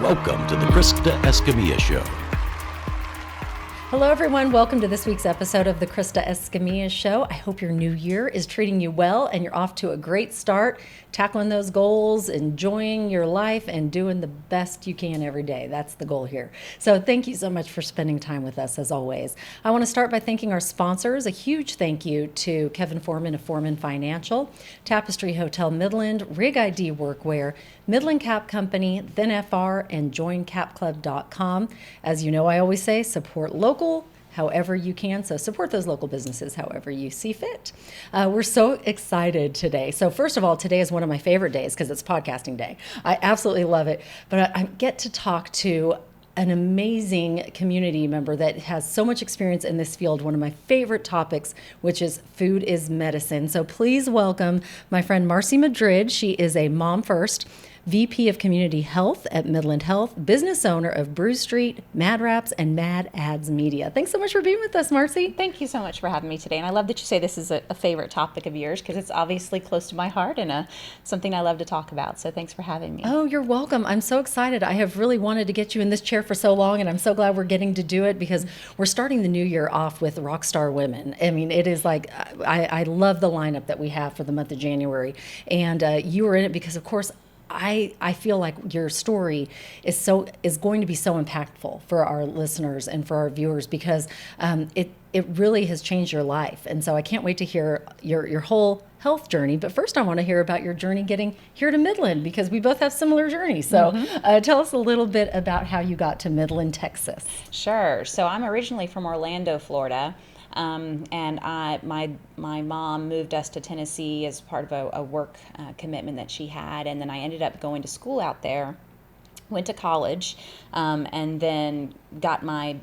Welcome to the Krista Escamilla Show. Hello, everyone. Welcome to this week's episode of the Krista Escamilla Show. I hope your new year is treating you well and you're off to a great start, tackling those goals, enjoying your life, and doing the best you can every day. That's the goal here. So thank you so much for spending time with us, as always. I want to start by thanking our sponsors. A huge thank you to Kevin Foreman of Foreman Financial, Tapestry Hotel Midland, Rig ID Workwear, Midland Cap Company, Then FR, and JoinCapClub.com. As you know, I always say, support local however you can. So support those local businesses however you see fit. We're so excited today. So first of all, today is one of my favorite days because it's podcasting day. I absolutely love it. But I get to talk to an amazing community member that has so much experience in this field, one of my favorite topics, which is food is medicine. So please welcome my friend Marcy Madrid. She is a mom first, VP of Community Health at Midland Health, business owner of Brew St, Mad Raps, and Mad Ads Media. Thanks so much for being with us, Marcy. Thank you so much for having me today. And I love that you say this is a favorite topic of yours because it's obviously close to my heart and something I love to talk about. So thanks for having me. Oh, you're welcome. I'm so excited. I have really wanted to get you in this chair for so long, and I'm so glad we're getting to do it because we're starting the new year off with rock star women. I mean, it is like, I love the lineup that we have for the month of January. And you were in it because, of course, I feel like your story is going to be so impactful for our listeners and for our viewers because it really has changed your life. And so I can't wait to hear your whole health journey. But first I want to hear about your journey getting here to Midland because we both have similar journeys. So tell us a little bit about how you got to Midland, Texas. Sure. So I'm originally from Orlando, Florida. And my mom moved us to Tennessee as part of a work commitment that she had, and then I ended up going to school out there, went to college, and then got my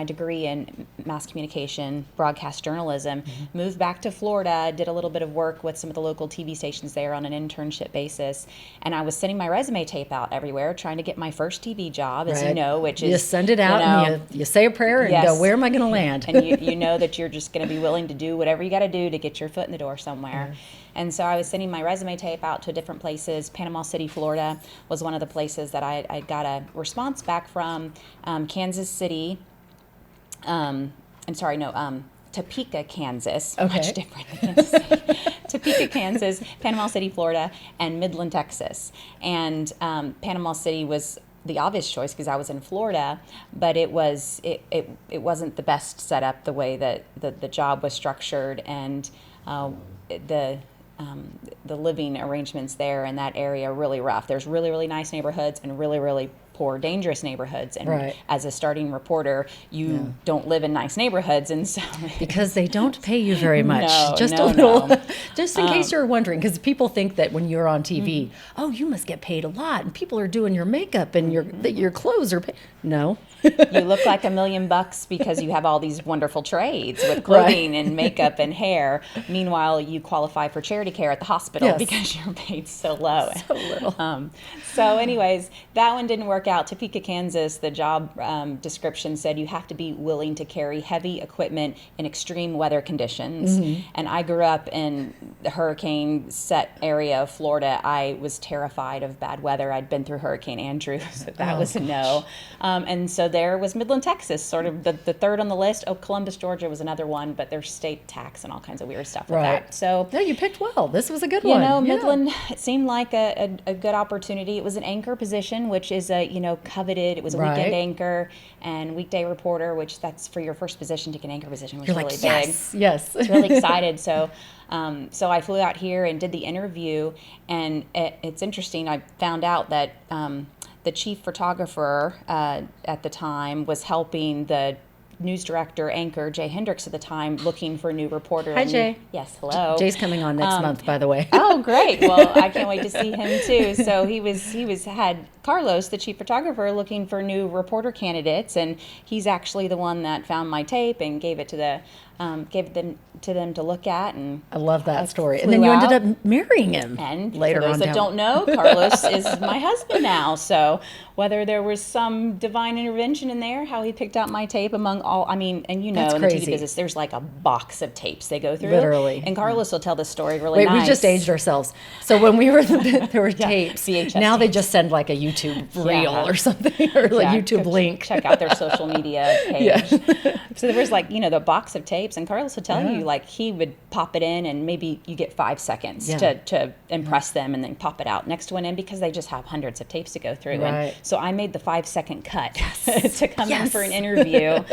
degree in mass communication, broadcast journalism, moved back to Florida, did a little bit of work with some of the local TV stations there on an internship basis. And I was sending my resume tape out everywhere, trying to get my first TV job, as you know, which is... You send it out and you say a prayer and go, where am I going to land? And you know that you're just going to be willing to do whatever you got to do to get your foot in the door somewhere. And so I was sending my resume tape out to different places. Panama City, Florida was one of the places that I got a response back from. Kansas City... Topeka, Kansas. Okay. Much different than Kansas City. Topeka, Kansas, Panama City, Florida, and Midland, Texas. And Panama City was the obvious choice because I was in Florida, but it wasn't the best setup the way that the job was structured, and the living arrangements there in that area are really rough. There's really, really nice neighborhoods and really, really poor, dangerous neighborhoods. And as a starting reporter, you don't live in nice neighborhoods, and so because they don't pay you very much. No, just in case you're wondering, because people think that when you're on TV, oh, you must get paid a lot, and people are doing your makeup and your clothes are paid. No. You look like $1 million because you have all these wonderful trades with clothing and makeup and hair. Meanwhile, you qualify for charity care at the hospital because you're paid so low. So little. So anyways, that one didn't work out. Topeka, Kansas, the job description said you have to be willing to carry heavy equipment in extreme weather conditions. And I grew up in the hurricane set area of Florida. I was terrified of bad weather. I'd been through Hurricane Andrew, so that was a no. And so there was Midland, Texas, sort of the third on the list. Oh, Columbus, Georgia was another one, but there's state tax and all kinds of weird stuff with that. So no, you picked well. This was a good one. Midland, it seemed like a good opportunity. It was an anchor position, which is coveted. It was a weekend anchor and weekday reporter, which that's for your first position to get an anchor position was really big. Yes. I was really excited. So I flew out here and did the interview, and it's interesting. I found out that the chief photographer at the time was helping the news director, anchor, Jay Hendricks at the time, looking for a new reporter. Hi, Jay. Yes, hello. Jay's coming on next month, by the way. Oh, great. Well, I can't wait to see him too. So he had Carlos, the chief photographer, looking for new reporter candidates, and he's actually the one that found my tape and gave it to the gave them to them to look at, and I love that story. And flew then you out. ended up marrying him. And later for those on that down. don't know, Carlos is my husband now. So whether there was some divine intervention in there, how he picked out my tape among all, I mean, and you know, That's in the crazy. TV business, there's like a box of tapes they go through. Literally. And Carlos will tell this story really Wait, nice. we just aged ourselves. So when we were there were tapes. VHS Now they tapes. just send like a YouTube reel Yeah. or something, or like Yeah, YouTube go link. Check out their social media page. Yeah. So there was like, you know, the box of tapes, and Carlos would tell you, like, he would pop it in and maybe you get 5 seconds Yeah. to impress them, and then pop it out. Next one in, because they just have hundreds of tapes to go through. Right. And so I made the 5-second cut to come in for an interview.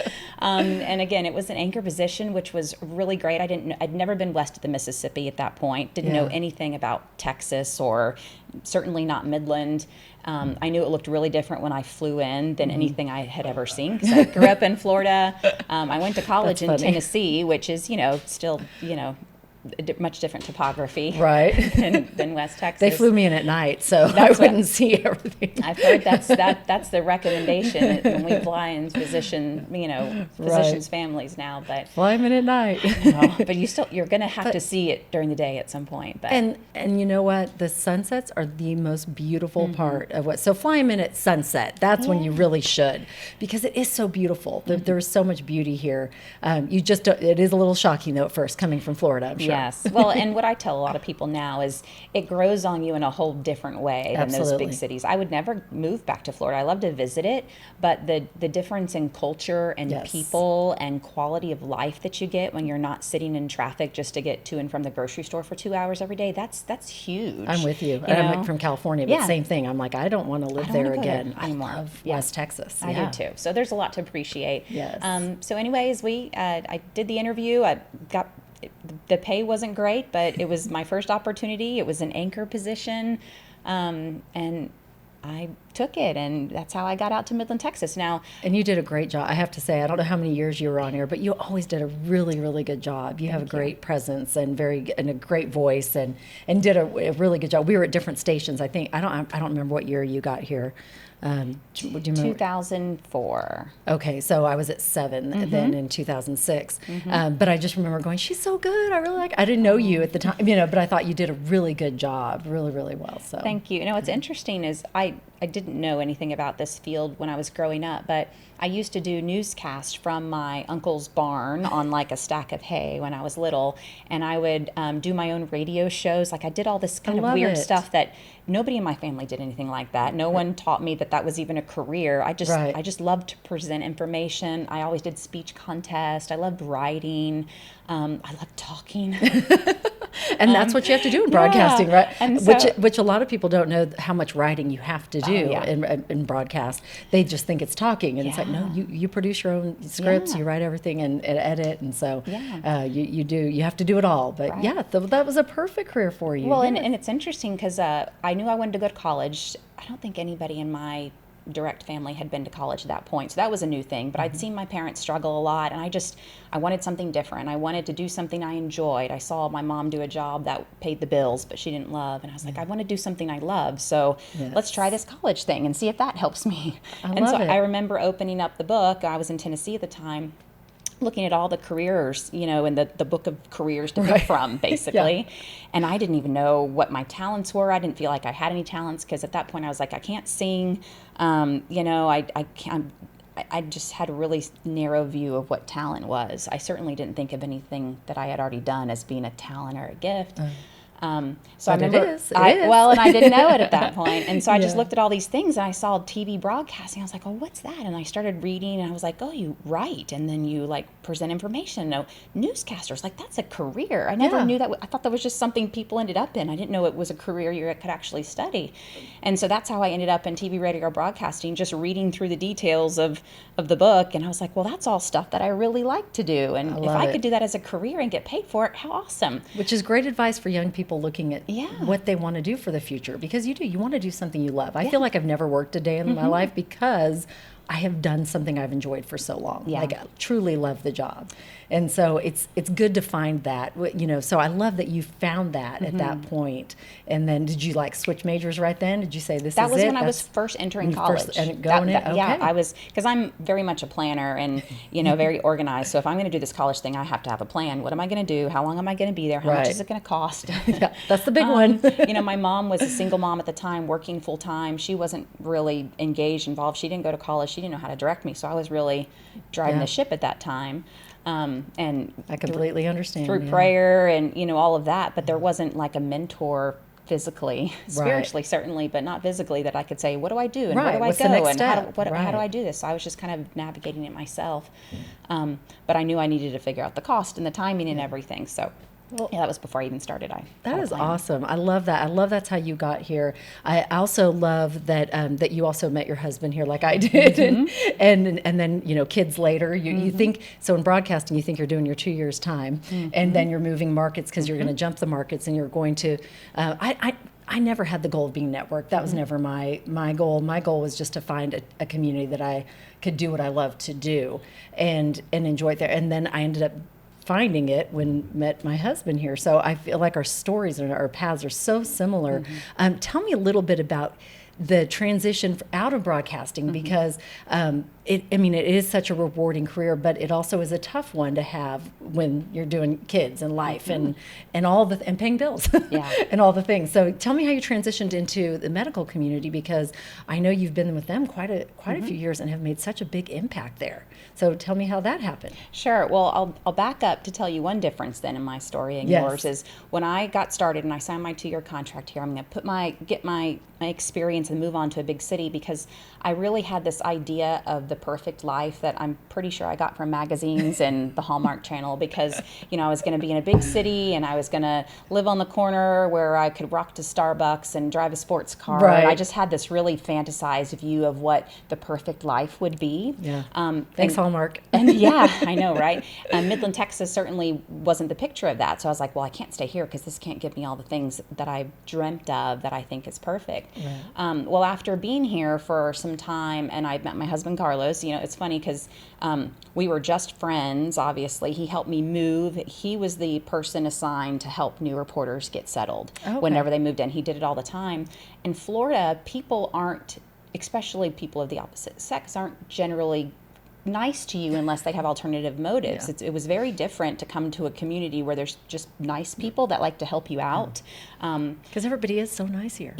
And again, it was an anchor position, which was really great. I'd never been west of the Mississippi at that point. Didn't know Yeah. anything about Texas, or certainly not Midland. I knew it looked really different when I flew in than anything I had ever seen, because I grew up in Florida. I went to college in That's funny. Tennessee, which is, you know, still, you know, much different topography Right. than West Texas. They flew me in at night, so I That's wouldn't what- see everything. I've heard that's the recommendation when we fly in physicians' families now. But Fly them in at night. but you're going to have to see it during the day at some point. But And you know what? The sunsets are the most beautiful part of what. So fly them in at sunset. That's when you really should, because it is so beautiful. There's so much beauty here. You just don't, it is a little shocking though at first coming from Florida. I'm sure. Yes. Well, and what I tell a lot of people now is it grows on you in a whole different way than those Absolutely. big cities. I would never move back to Florida. I love to visit it, but the difference in culture and Yes. people and quality of life that you get when you're not sitting in traffic just to get to and from the grocery store for 2 hours every day, that's huge. I'm with you. You I'm know? like from California, but Yeah. same thing. I'm like, I don't want to live don't there wanna go there again. anymore. I love Yeah. West Texas. I Yeah. do too. So there's a lot to appreciate. Yes. So anyways, I did the interview. The pay wasn't great, but it was my first opportunity. It was an anchor position, and I took it, and that's how I got out to Midland, Texas. Now, And you did a great job. I have to say, I don't know how many years you were on air, but you always did a really, really good job. You have a great presence and a great voice, and did a really good job. We were at different stations. I think I don't remember what year you got here. Do you remember? 2004. Okay, so I was at 7 then in 2006. But I just remember going, she's so good. I really like. I didn't know you at the time, but I thought you did a really good job, really, really well. So Thank you. You know, what's interesting is I didn't know anything about this field when I was growing up, but I used to do newscasts from my uncle's barn on like a stack of hay when I was little, and I would do my own radio shows. Like I did all this kind of love weird it. stuff that nobody in my family did anything like that. No one taught me that was even a career. I Right. just loved to present information. I always did speech contests. I loved writing. I loved talking. And that's what you have to do in broadcasting, right? And Which a lot of people don't know how much writing you have to do yeah. in broadcast. They just think it's talking, and it's like, no, you produce your own scripts, Yeah. you write everything and edit, and so Yeah. you have to do it all. But Right. yeah, that was a perfect career for you. Well, Yeah. and it's interesting because I knew I wanted to go to college. I don't think anybody in my direct family had been to college at that point. So that was a new thing, but I'd seen my parents struggle a lot, and I wanted something different. I wanted to do something I enjoyed. I saw my mom do a job that paid the bills, but she didn't love. And I was like, I want to do something I love. So let's try this college thing and see if that helps me. And love so it. I remember opening up the book. I was in Tennessee at the time, looking at all the careers, in the book of careers to pick from, basically. And I didn't even know what my talents were. I didn't feel like I had any talents, because at that point I was like, I can't sing. I can't. I just had a really narrow view of what talent was. I certainly didn't think of anything that I had already done as being a talent or a gift. So I But it remember, is. It is. well, and I didn't know it at that point. And so I just Yeah. looked at all these things, and I saw TV broadcasting. I was like, oh, what's that? And I started reading, and I was like, oh, you write, and then you like present information. No, newscasters, like that's a career. I never Yeah. knew that. I thought that was just something people ended up in. I didn't know it was a career you could actually study. And so that's how I ended up in TV, radio, broadcasting, just reading through the details of the book. And I was like, well, that's all stuff that I really like to do. And if love I it. could do that as a career and get paid for it, how awesome. Which is great advice for young people looking at Yeah. what they want to do for the future, because you want to do something you love. I feel like I've never worked a day in my life because I have done something I've enjoyed for so long. Yeah. Like I truly love the job. And so it's good to find that, so I love that you found that at that point. And then did you like switch majors right then? Did you say this is it? That was when I was first entering college. And going in? Okay. Yeah, I was, because I'm very much a planner and, very organized. So if I'm going to do this college thing, I have to have a plan. What am I going to do? How long am I going to be there? How much is it going to cost? Yeah, that's the big one. My mom was a single mom at the time, working full time. She wasn't really engaged, involved. She didn't go to college. She didn't know how to direct me. So I was really driving the ship at that time. And I completely understand. Through prayer and, all of that. But there wasn't like a mentor physically, spiritually certainly, but not physically, that I could say, what do I do? And where do I What's go? the next And step? how do I do this? So I was just kind of navigating it myself. But I knew I needed to figure out the cost and the timing and everything. So that was before I even started. That is awesome. I love that. I love that's how you got here. I also love that that you also met your husband here, like I did, and then kids later. You think so in broadcasting, you think you're doing your 2 years time, and then you're moving markets because you're going to jump the markets, and you're going to. I never had the goal of being networked. That was never my goal. My goal was just to find a community that I could do what I love to do, and enjoy it there. And then I ended up finding it when met my husband here. So I feel like our stories and our paths are so similar. Tell me a little bit about the transition out of broadcasting, because it is such a rewarding career, but it also is a tough one to have when you're doing kids and life and paying bills and all the things. So tell me how you transitioned into the medical community, because I know you've been with them quite a few years and have made such a big impact there. So tell me how that happened. Sure. Well, I'll back up to tell you one difference then in my story and yours is when I got started and I signed my 2-year contract here, I'm going to get my experience and move on to a big city, because I really had this idea of the perfect life that I'm pretty sure I got from magazines and the Hallmark Channel, because I was going to be in a big city and I was going to live on the corner where I could rock to Starbucks and drive a sports car. Right. And I just had this really fantasized view of what the perfect life would be. Yeah. Thanks, Hallmark. And yeah, I know, right? Midland, Texas certainly wasn't the picture of that. So I was like, well, I can't stay here because this can't give me all the things that I dreamt of that I think is perfect. Right. Well, after being here for some time, and I met my husband, Carlos, it's funny because we were just friends, obviously. He helped me move. He was the person assigned to help new reporters get settled whenever they moved in. He did it all the time. In Florida, people aren't, especially people of the opposite sex, aren't generally nice to you unless they have alternative motives. It was very different to come to a community where there's just nice people that like to help you out. Because everybody is so nice here.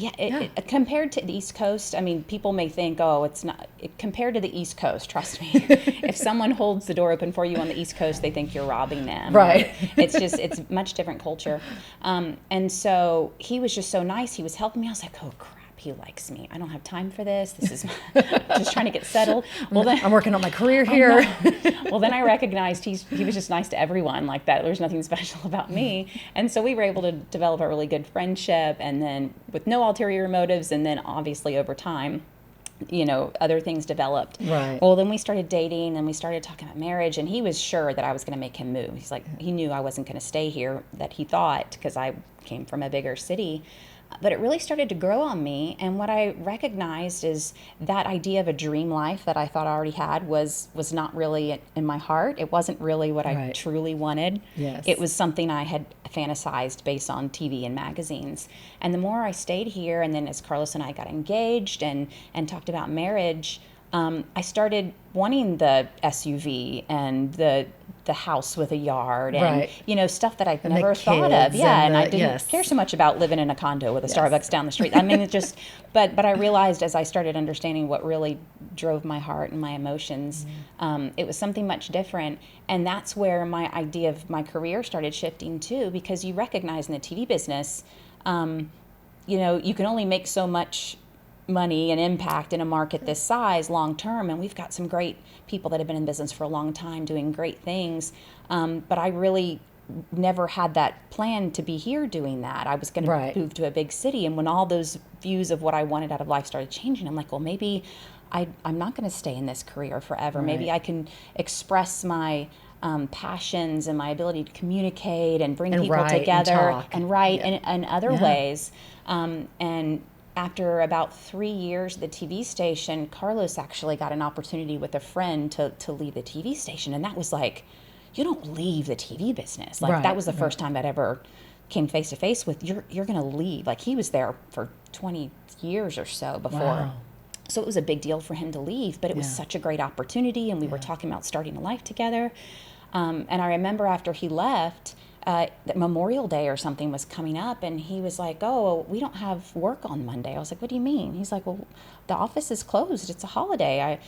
Compared to the East Coast, people may think, it's not. Compared to the East Coast, trust me, if someone holds the door open for you on the East Coast, they think you're robbing them. Right. It's much different culture. And so he was just so nice. He was helping me. I was like, oh, crap. He likes me. I don't have time for this. This is just trying to get settled. Well, then I'm working on my career here. Well, then I recognized he was just nice to everyone like that. There was nothing special about me. And so we were able to develop a really good friendship, and then with no ulterior motives, and then obviously over time, other things developed. Right. Well, then we started dating and we started talking about marriage, and he was sure that I was going to make him move. He's like, he knew I wasn't going to stay here, that he thought, because I came from a bigger city. But it really started to grow on me, and what I recognized is that idea of a dream life that I thought I already had was not really in my heart. It wasn't really what I truly wanted. Yes. It was something I had fantasized based on TV and magazines. And the more I stayed here, and then as Carlos and I got engaged and talked about marriage, I started wanting the SUV and the house with a yard and stuff that I'd never thought of. And I didn't care so much about living in a condo with a Starbucks down the street. It just but I realized as I started understanding what really drove my heart and my emotions, it was something much different. And that's where my idea of my career started shifting too, because you recognize in the TV business, you can only make so much money and impact in a market this size long term, and we've got some great people that have been in business for a long time doing great things, but I really never had that plan to be here doing that. I was going to move to a big city, and when all those views of what I wanted out of life started changing, I'm like, well, maybe I'm not going to stay in this career forever. Maybe I can express my passions and my ability to communicate and bring people together and write in other ways. And after about 3 years at the TV station, Carlos actually got an opportunity with a friend to leave the TV station. And that was like, you don't leave the TV business. Like that was the first time I'd ever came face to face with, you're going to leave. Like he was there for 20 years or so before. Wow. So it was a big deal for him to leave, but it was such a great opportunity. And we were talking about starting a life together. And I remember after he left, that Memorial Day or something was coming up, and he was like, "Oh, we don't have work on Monday." I was like, "What do you mean?" He's like, "Well, the office is closed. It's a holiday."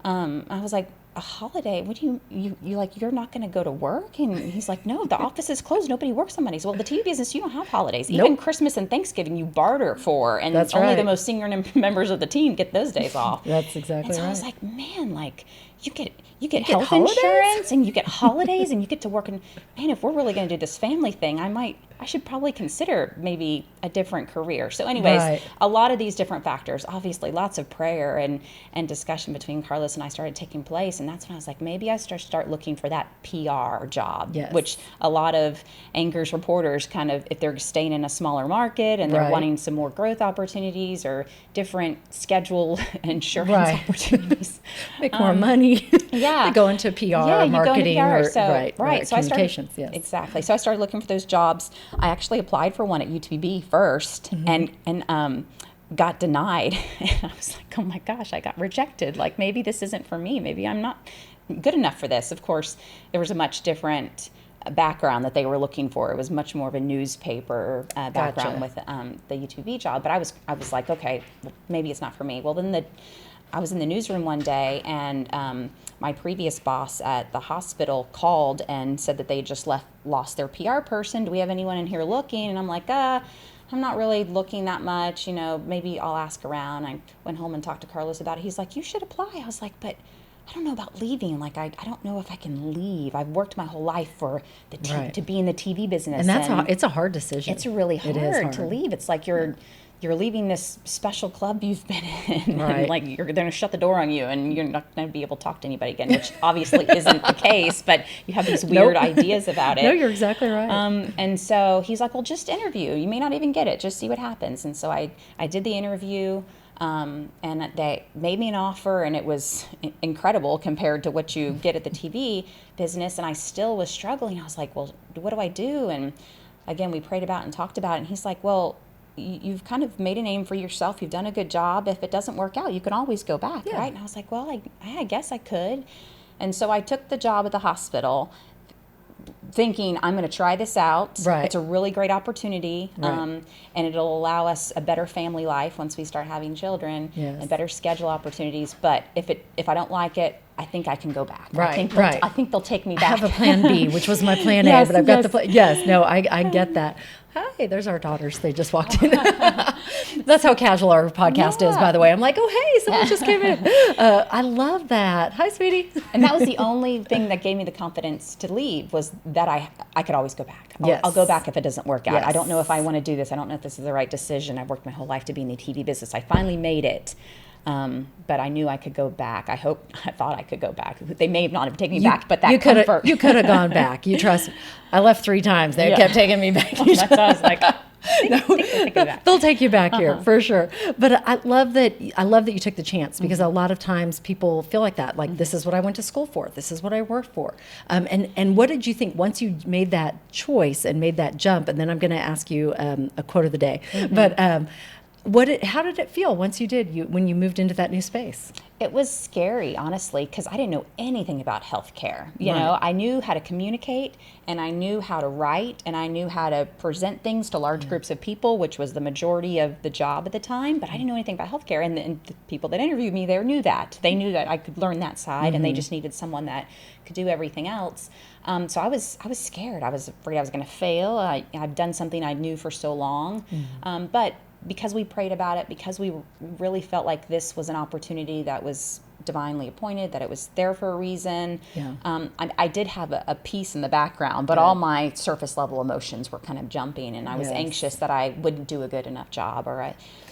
I was like, "A holiday? What do you like? You're not going to go to work?" And he's like, "No, the office is closed. Nobody works on Mondays." Well, the TV business, you don't have holidays. Even Christmas and Thanksgiving, you barter for, and That's only right. the most senior members of the team get those days off. That's exactly And so right. I was like, man, like you get get health holidays? insurance and you get holidays and you get to work. And man, if we're really going to do this family thing, I should probably consider maybe a different career. So anyways, Right. a lot of these different factors, obviously lots of prayer and discussion between Carlos and I started taking place. And that's when I was like, maybe I start looking for that PR job, Yes. which a lot of anchors, reporters kind of, if they're staying in a smaller market and they're Right. wanting some more growth opportunities or different schedule insurance Right. opportunities. Make more money. Yeah. They go into PR, Yeah, you go into marketing, PR. or So, right. So I started, Communications, yes. exactly. So I started looking for those jobs. I actually applied for one at UTB first, and got denied. And I was like, oh my gosh, I got rejected. Like maybe this isn't for me. Maybe I'm not good enough for this. Of course, there was a much different background that they were looking for. It was much more of a newspaper background with the UTB job. But I was like, okay, well, maybe it's not for me. Well, then I was in the newsroom one day, and my previous boss at the hospital called and said that they just lost their PR person. Do we have anyone in here looking? And I'm like, I'm not really looking that much. Maybe I'll ask around. I went home and talked to Carlos about it. He's like, you should apply. I was like, but I don't know about leaving. Like, I don't know if I can leave. I've worked my whole life for to be in the TV business. And it's a hard decision. It's really hard, It is hard to leave. It's like you're leaving this special club you've been in, Right. and like they're going to shut the door on you, and you're not going to be able to talk to anybody again, which obviously isn't the case. But you have these weird ideas about it. No, you're exactly right. And so he's like, "Well, just interview. You may not even get it. Just see what happens." And so I did the interview. And they made me an offer, and it was incredible compared to what you get at the TV business. And I still was struggling. I was like, well, what do I do? And again, we prayed about it and talked about it. And he's like, well, you've kind of made a name for yourself. You've done a good job. If it doesn't work out, you can always go back, right? And I was like, well, I guess I could. And so I took the job at the hospital, thinking I'm going to try this out. Right. It's a really great opportunity, Right. and it'll allow us a better family life once we start having children, Yes. and better schedule opportunities. But if I don't like it, I think I can go back. Right, I think they'll take me back. I have a plan B, which was my plan A, Yes, but I've got yes. the plan. Yes, no, I get that. Hi, there's our daughters. They just walked in. That's how casual our podcast is, by the way. I'm like, oh, hey, someone just came in. I love that. Hi, sweetie. And that was the only thing that gave me the confidence to leave, was that I could always go back. Yes. I'll go back if it doesn't work out. Yes. I don't know if I want to do this. I don't know if this is the right decision. I've worked my whole life to be in the TV business. I finally made it. But I knew I could go back. I thought I could go back. They may not have taken me back, but that you could comfort. have gone back. You trust me. I left 3 times. They kept taking me back. That's why I was like, They'll take you back here for sure. But I love that you took the chance, because a lot of times people feel like that. Like, this is what I went to school for. This is what I worked for. And what did you think once you made that choice and made that jump? And then I'm going to ask you a quote of the day. But how did it feel once when you moved into that new space? It was scary, honestly, because I didn't know anything about healthcare. You Right. know, I knew how to communicate, and I knew how to write, and I knew how to present things to large groups of people, which was the majority of the job at the time. But I didn't know anything about healthcare, and the people that interviewed me there knew that. They knew that I could learn that side, and they just needed someone that could do everything else. So I was scared. I was afraid I was going to fail. I've done something I knew for so long, but because we prayed about it, because we really felt like this was an opportunity that was divinely appointed, that it was there for a reason. Yeah. I did have a peace in the background, but all my surface level emotions were kind of jumping, and I was anxious that I wouldn't do a good enough job, or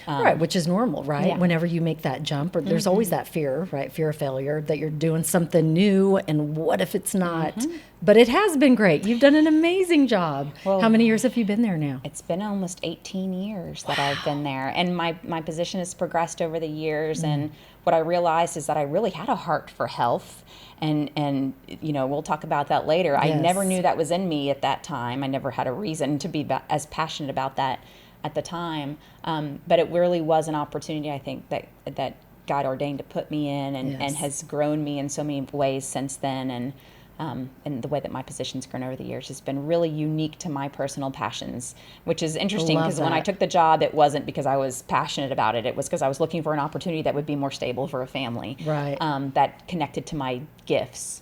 right, which is normal, right? Yeah. Whenever you make that jump, or there's always that fear, right? Fear of failure, that you're doing something new, and what if it's not? But it has been great. You've done an amazing job. Well, how many years have you been there now? It's been almost 18 years that I've been there, and my position has progressed over the years. And what I realized is that I really had a heart for health, and we'll talk about that later. Yes. I never knew that was in me at that time. I never had a reason to be as passionate about that at the time, but it really was an opportunity, I think, that God ordained to put me in, and has grown me in so many ways since then. And the way that my position's grown over the years has been really unique to my personal passions, which is interesting, because when I took the job, it wasn't because I was passionate about it. It was because I was looking for an opportunity that would be more stable for a family, right? That connected to my gifts.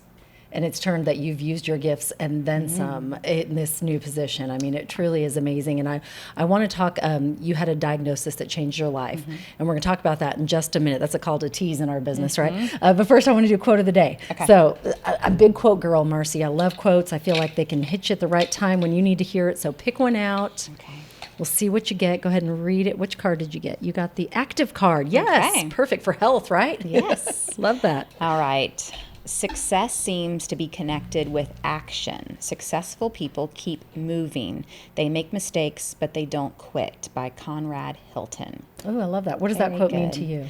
And it's turned that you've used your gifts and then some in this new position. I mean, it truly is amazing. And I want to talk, you had a diagnosis that changed your life. And we're going to talk about that in just a minute. That's a call to tease in our business, right? But first, I want to do quote of the day. Okay. So a big quote girl, Marcy. I love quotes. I feel like they can hit you at the right time when you need to hear it. So pick one out. Okay. We'll see what you get. Go ahead and read it. Which card did you get? You got the active card. Yes. Okay. Perfect for health, right? Yes. Love that. All right. Success seems to be connected with action. Successful people keep moving. They make mistakes, but they don't quit, by Conrad Hilton. Oh, I love that. What does that quote mean to you?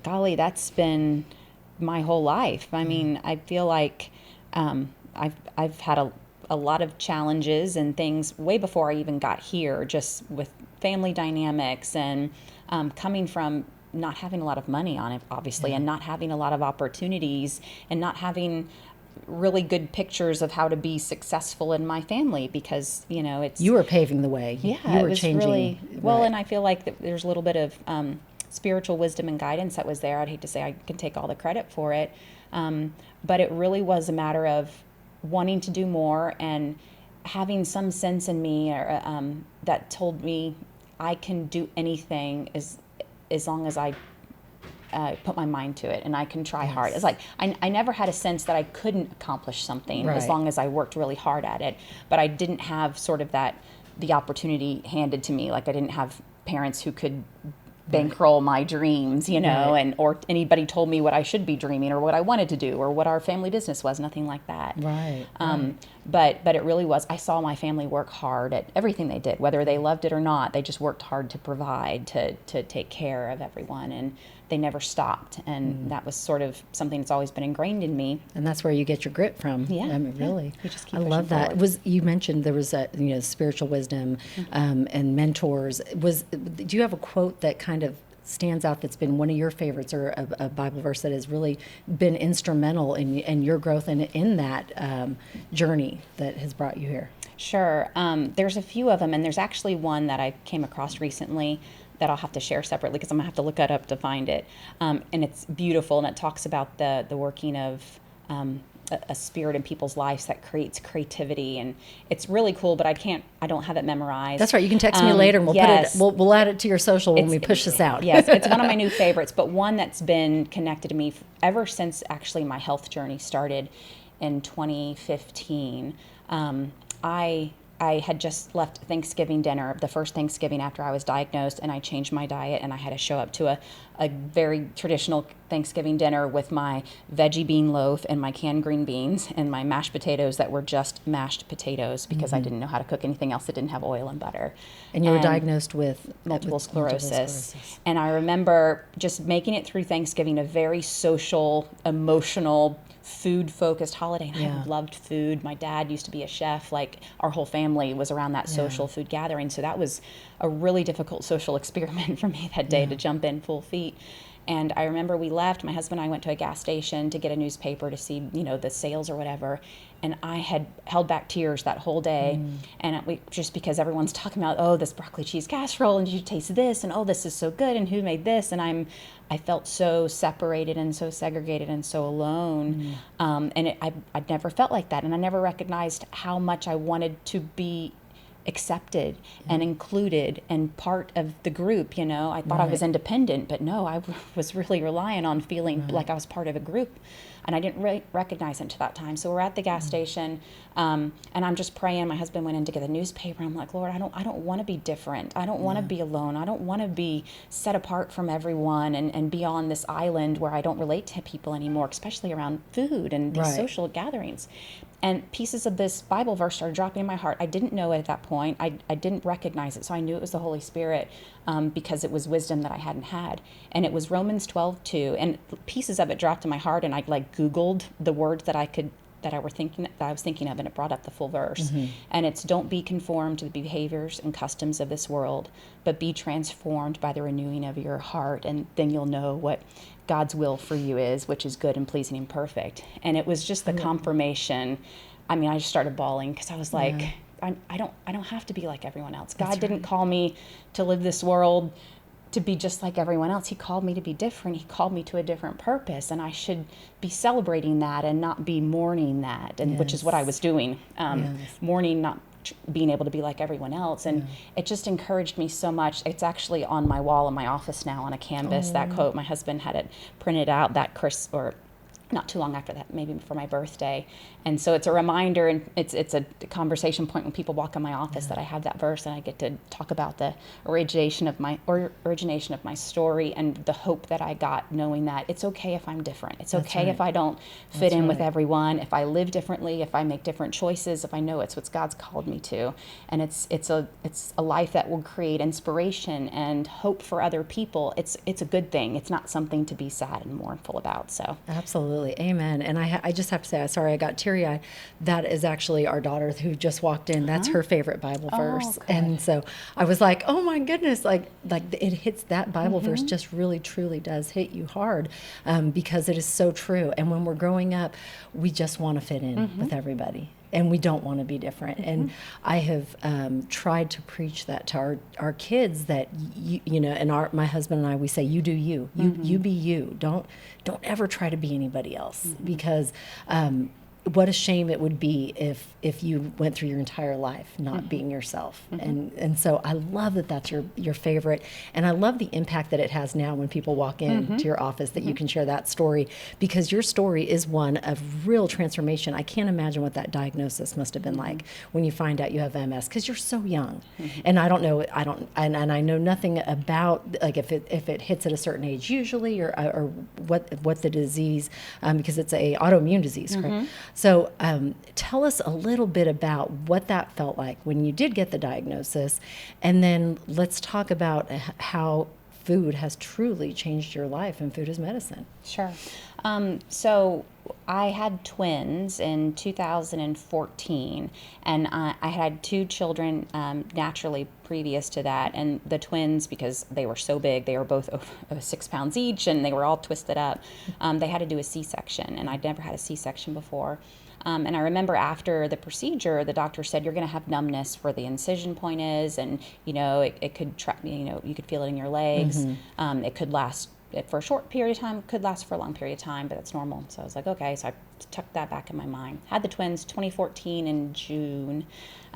Golly, that's been my whole life. I mean, I feel like I've had a lot of challenges and things way before I even got here, just with family dynamics and coming from not having a lot of money on it, obviously, and not having a lot of opportunities, and not having really good pictures of how to be successful in my family, because it's you were paving the way. Yeah, you were it was changing. Really, well, and I feel like there's a little bit of spiritual wisdom and guidance that was there. I'd hate to say I can take all the credit for it, but it really was a matter of wanting to do more and having some sense in me that told me I can do anything as long as I put my mind to it, and I can try hard. It's like I never had a sense that I couldn't accomplish something as long as I worked really hard at it. But I didn't have sort of the opportunity handed to me. Like I didn't have parents who could bankroll my dreams, or anybody told me what I should be dreaming or what I wanted to do or what our family business was. Nothing like that. Right. But it really was. I saw my family work hard at everything they did, whether they loved it or not. They just worked hard to provide, to take care of everyone, and they never stopped. And that was sort of something that's always been ingrained in me. And that's where you get your grit from. Yeah. I mean, really. You just keep I love that. forward. You mentioned there was spiritual wisdom and mentors. Do you have a quote that kind of stands out that's been one of your favorites, or a Bible verse that has really been instrumental in your growth and in that journey that has brought you here? Sure. There's a few of them, and there's actually one that I came across recently that I'll have to share separately because I'm going to have to look that up to find it. And it's beautiful, and it talks about the working of a spirit in people's lives that creates creativity, and it's really cool, but I don't have it memorized. That's right. You can text me later, and we'll put it. We'll add it to your social when we push this out. Yes, it's one of my new favorites, but one that's been connected to me ever since actually my health journey started in 2015. I had just left Thanksgiving dinner, the first Thanksgiving after I was diagnosed, and I changed my diet, and I had to show up to a very traditional Thanksgiving dinner with my veggie bean loaf and my canned green beans and my mashed potatoes that were just mashed potatoes because I didn't know how to cook anything else that didn't have oil and butter. And you were diagnosed with multiple sclerosis. And I remember just making it through Thanksgiving, a very social, emotional, food-focused holiday, and I loved food. My dad used to be a chef. Like, our whole family was around that social food gathering, so that was a really difficult social experiment for me that day to jump in full feet. And I remember we left, my husband and I went to a gas station to get a newspaper to see, the sales or whatever. And I had held back tears that whole day. And just because everyone's talking about, oh, this broccoli cheese casserole, and did you taste this? And oh, this is so good. And who made this? And I felt so separated and so segregated and so alone. And I'd never felt like that. And I never recognized how much I wanted to be accepted and included and part of the group. I thought I was independent, but no, I was really relying on feeling like I was part of a group. And I didn't recognize it until that time. So we're at the gas station, and I'm just praying. My husband went in to get the newspaper. I'm like, Lord, I don't want to be different. I don't want to be alone. I don't want to be set apart from everyone and be on this island where I don't relate to people anymore, especially around food and these social gatherings. And pieces of this Bible verse started dropping in my heart. I didn't know it at that point. I didn't recognize it. So I knew it was the Holy Spirit because it was wisdom that I hadn't had. And it was Romans 12:2. And pieces of it dropped in my heart. And I Googled the words that I was thinking of, and it brought up the full verse. And it's, don't be conformed to the behaviors and customs of this world, but be transformed by the renewing of your heart. And then you'll know what God's will for you is, which is good and pleasing and perfect. And it was just the confirmation. I mean, I just started bawling because I was like, I don't have to be like everyone else. God didn't call me to live this world to be just like everyone else. He called me to be different. He called me to a different purpose, and I should be celebrating that and not be mourning that, and which is what I was doing, mourning not being able to be like everyone else. And it just encouraged me so much. It's actually on my wall in my office now on a canvas, that quote. My husband had it printed out not too long after that, maybe for my birthday. And so it's a reminder, and it's a conversation point when people walk in my office that I have that verse, and I get to talk about the origination of my story and the hope that I got, knowing that it's okay if I'm different. It's okay if I don't fit in with everyone, if I live differently, if I make different choices, if I know it's what God's called me to. And it's a life that will create inspiration and hope for other people. It's a good thing. It's not something to be sad and mournful about. So absolutely. Amen. And I just have to say, sorry, I got teary-eyed. That is actually our daughter who just walked in. That's her favorite Bible verse. Okay. And so I was like, oh my goodness, like it hits, that Bible verse just really, truly does hit you hard, because it is so true. And when we're growing up, we just want to fit in with everybody. And we don't want to be different. And I have tried to preach that to our kids, that and my husband and I, we say, you do you. You be you. Don't ever try to be anybody else, because what a shame it would be if you went through your entire life not being yourself. And so I love that that's your favorite, and I love the impact that it has now when people walk in to your office, that you can share that story, because your story is one of real transformation. I can't imagine what that diagnosis must have been like when you find out you have MS, because you're so young. And I don't know, and I know nothing about, like, if it hits at a certain age usually, or what the disease, because it's a autoimmune disease, correct? So tell us a little bit about what that felt like when you did get the diagnosis, and then let's talk about how food has truly changed your life, and food is medicine. Sure. So I had twins in 2014, and I had two children naturally previous to that. And the twins, because they were so big, they were both over 6 pounds each, and they were all twisted up. They had to do a C-section, and I'd never had a C-section before. And I remember after the procedure, the doctor said, you're going to have numbness where the incision point is, and it could you could feel it in your legs. It could last for a short period of time, could last for a long period of time, but it's normal. So I was like, okay. So I tucked that back in my mind. Had the twins 2014 in June,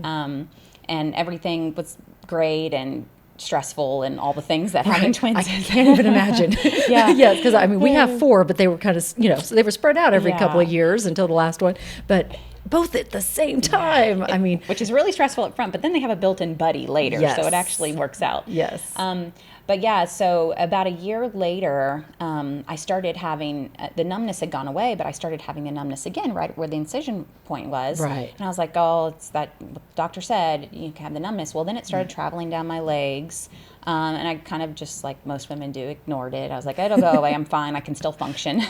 and everything was great and stressful and all the things that having twins. I can't even imagine. Yes, because I mean, we have 4, but they were kind of, so they were spread out every couple of years until the last one, but both at the same time. I mean, which is really stressful up front, but then they have a built-in buddy later, so it actually works out. Yes. But yeah, so about a year later, I started having, the numbness had gone away, but I started having the numbness again, right where the incision point was. Right. And I was like, oh, it's that the doctor said you can have the numbness. Well, then it started traveling down my legs. And I kind of, just like most women do, ignored it. I was like, it'll go away. I'm fine. I can still function.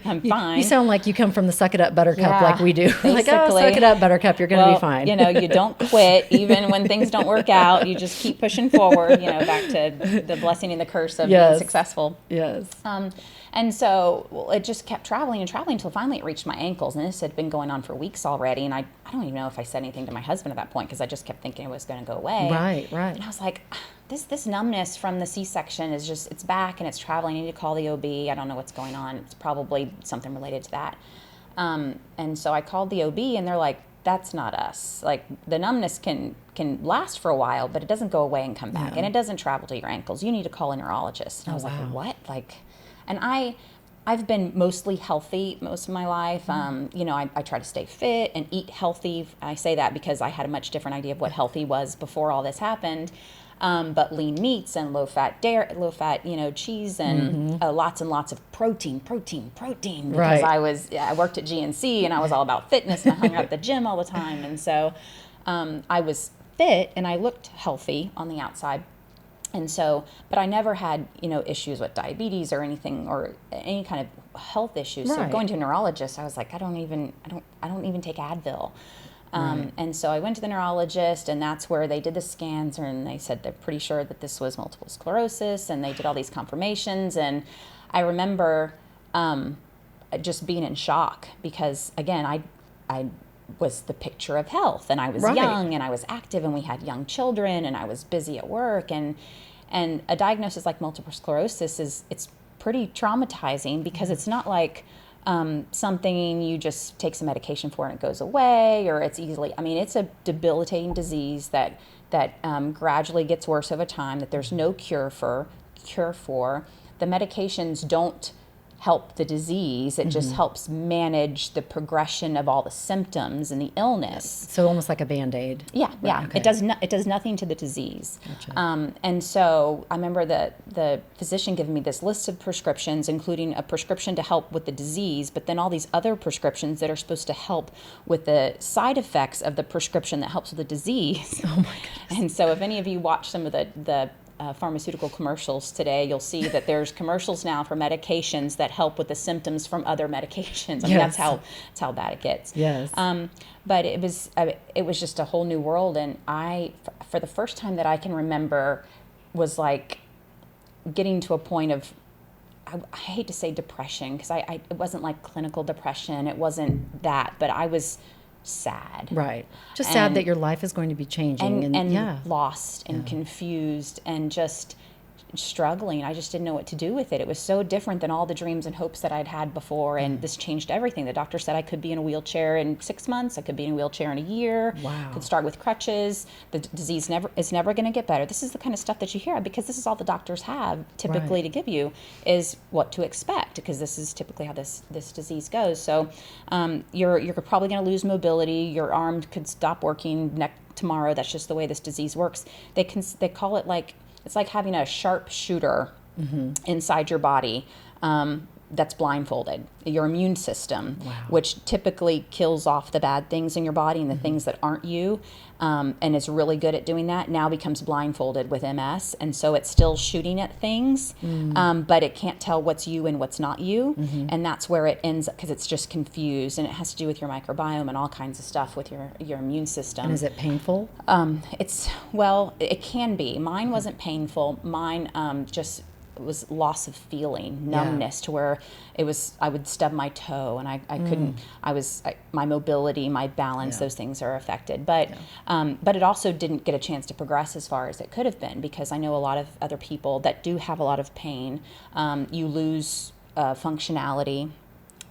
I'm fine. You sound like you come from the suck it up buttercup, like we do. Like, oh, suck it up buttercup. You're going to be fine. You don't quit even when things don't work out. You just keep pushing forward, back to the blessing and the curse of being successful. Yes. And so it just kept traveling and traveling until finally it reached my ankles. And this had been going on for weeks already. And I don't even know if I said anything to my husband at that point, because I just kept thinking it was going to go away. Right. And I was like, this numbness from the C-section is just, it's back and it's traveling. I need to call the OB. I don't know what's going on. It's probably something related to that. And so I called the OB, and they're like, that's not us. Like the numbness can last for a while, but it doesn't go away and come back, and it doesn't travel to your ankles. You need to call a neurologist. And I was like, what? Like, and I've been mostly healthy most of my life. You know, I try to stay fit and eat healthy. I say that because I had a much different idea of what healthy was before all this happened. But lean meats and low fat, you know, cheese and lots and lots of protein. Because I worked at GNC and I was all about fitness and I hung out at the gym all the time. And so I was fit and I looked healthy on the outside. And so, but I never had, you know, issues with diabetes or anything or any kind of health issues. So going to a neurologist, I was like, I don't even take Advil. And so I went to the neurologist, and that's where they did the scans, and they said they're pretty sure that this was multiple sclerosis, and they did all these confirmations. And I remember just being in shock because, again, I was the picture of health, and I was young, and I was active, and we had young children, and I was busy at work, and a diagnosis like multiple sclerosis it's pretty traumatizing because it's not like something you just take some medication for and it goes away, or it's easily, I mean, it's a debilitating disease that gradually gets worse over time, that there's no cure for. The medications don't help the disease. It just helps manage the progression of all the symptoms and the illness. So almost like a Band-Aid. Yeah. Okay. It does nothing to the disease. Gotcha. And so I remember the physician giving me this list of prescriptions, including a prescription to help with the disease, but then all these other prescriptions that are supposed to help with the side effects of the prescription that helps with the disease. Oh my goodness. And so if any of you watch some of the pharmaceutical commercials today, you'll see that there's commercials now for medications that help with the symptoms from other medications. I mean, that's how bad it gets. Yes. But it was just a whole new world, and I, for the first time that I can remember, was like getting to a point of, I hate to say depression, because it wasn't like clinical depression. It wasn't that, but I was sad. Right. Just sad that your life is going to be changing. And lost and confused and just struggling. I just didn't know what to do with it. It was so different than all the dreams and hopes that I'd had before, and this changed everything. The doctor said I could be in a wheelchair in 6 months. I could be in a wheelchair in a year. Wow. Could start with crutches. The disease is never going to get better. This is the kind of stuff that you hear, because this is all the doctors have typically to give you, is what to expect, because this is typically how this disease goes. So you're probably going to lose mobility. Your arm could stop working tomorrow. That's just the way this disease works. They call it like, it's like having a sharpshooter inside your body that's blindfolded. Your immune system, which typically kills off the bad things in your body and the things that aren't you, and is really good at doing that, now becomes blindfolded with MS. And so it's still shooting at things, but it can't tell what's you and what's not you. And that's where it ends up, because it's just confused, and it has to do with your microbiome and all kinds of stuff with your immune system. And is it painful? It can be. Mine wasn't painful. Mine just was loss of feeling, numbness, to where I would stub my toe, and I couldn't, my mobility, my balance, those things are affected. But it also didn't get a chance to progress as far as it could have been, because I know a lot of other people that do have a lot of pain. You lose functionality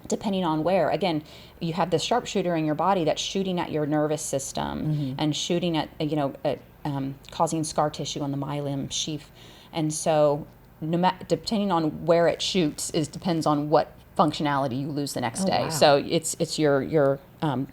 depending on where. Again, you have this sharpshooter in your body that's shooting at your nervous system and shooting at, causing scar tissue on the myelin sheath. And so depending on where it shoots depends on what functionality you lose the next day. Wow. So it's your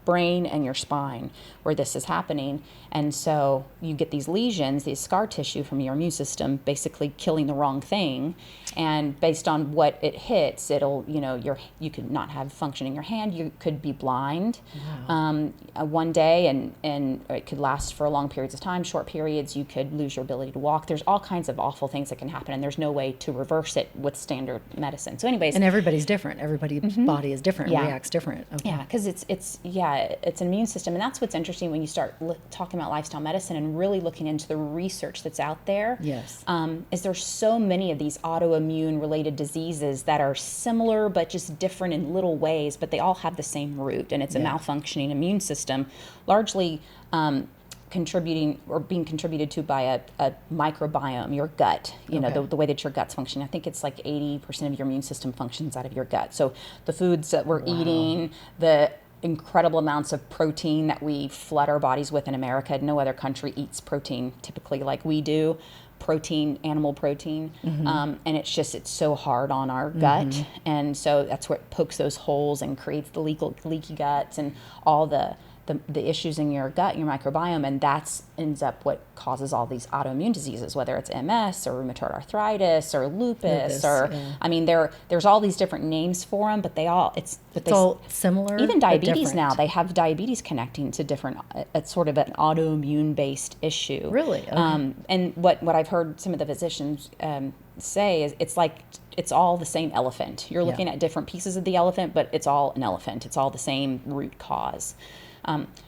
brain and your spine where this is happening. And so you get these lesions, these scar tissue from your immune system, basically killing the wrong thing. And based on what it hits, it'll, you could not have function in your hand. You could be blind one day, and it could last for long periods of time, short periods. You could lose your ability to walk. There's all kinds of awful things that can happen, and there's no way to reverse it with standard medicine. So anyways. And everybody's different. Everybody's body is different, reacts different. Okay. Yeah, because it's an immune system. And that's what's interesting when you start talking about lifestyle medicine and really looking into the research that's out there. Yes. Is there's so many of these autoimmune related diseases that are similar but just different in little ways, but they all have the same root, and it's a malfunctioning immune system, largely contributing or being contributed to by a microbiome, your gut, the way that your gut's function. I think it's like 80% of your immune system functions out of your gut. So the foods that we're eating, the incredible amounts of protein that we flood our bodies with in America. No other country eats protein typically like we do. Protein, animal protein, and it's so hard on our gut, and so that's where it pokes those holes and creates the leaky guts and all the issues in your gut, your microbiome, and that's ends up what causes all these autoimmune diseases, whether it's MS or rheumatoid arthritis or lupus or I mean there's all these different names for them, but it's all similar. Even diabetes now, they have diabetes connecting to different. It's sort of an autoimmune based issue. Really, okay. And what I've heard some of the physicians say is it's all the same elephant. You're looking at different pieces of the elephant, but it's all an elephant. It's all the same root cause.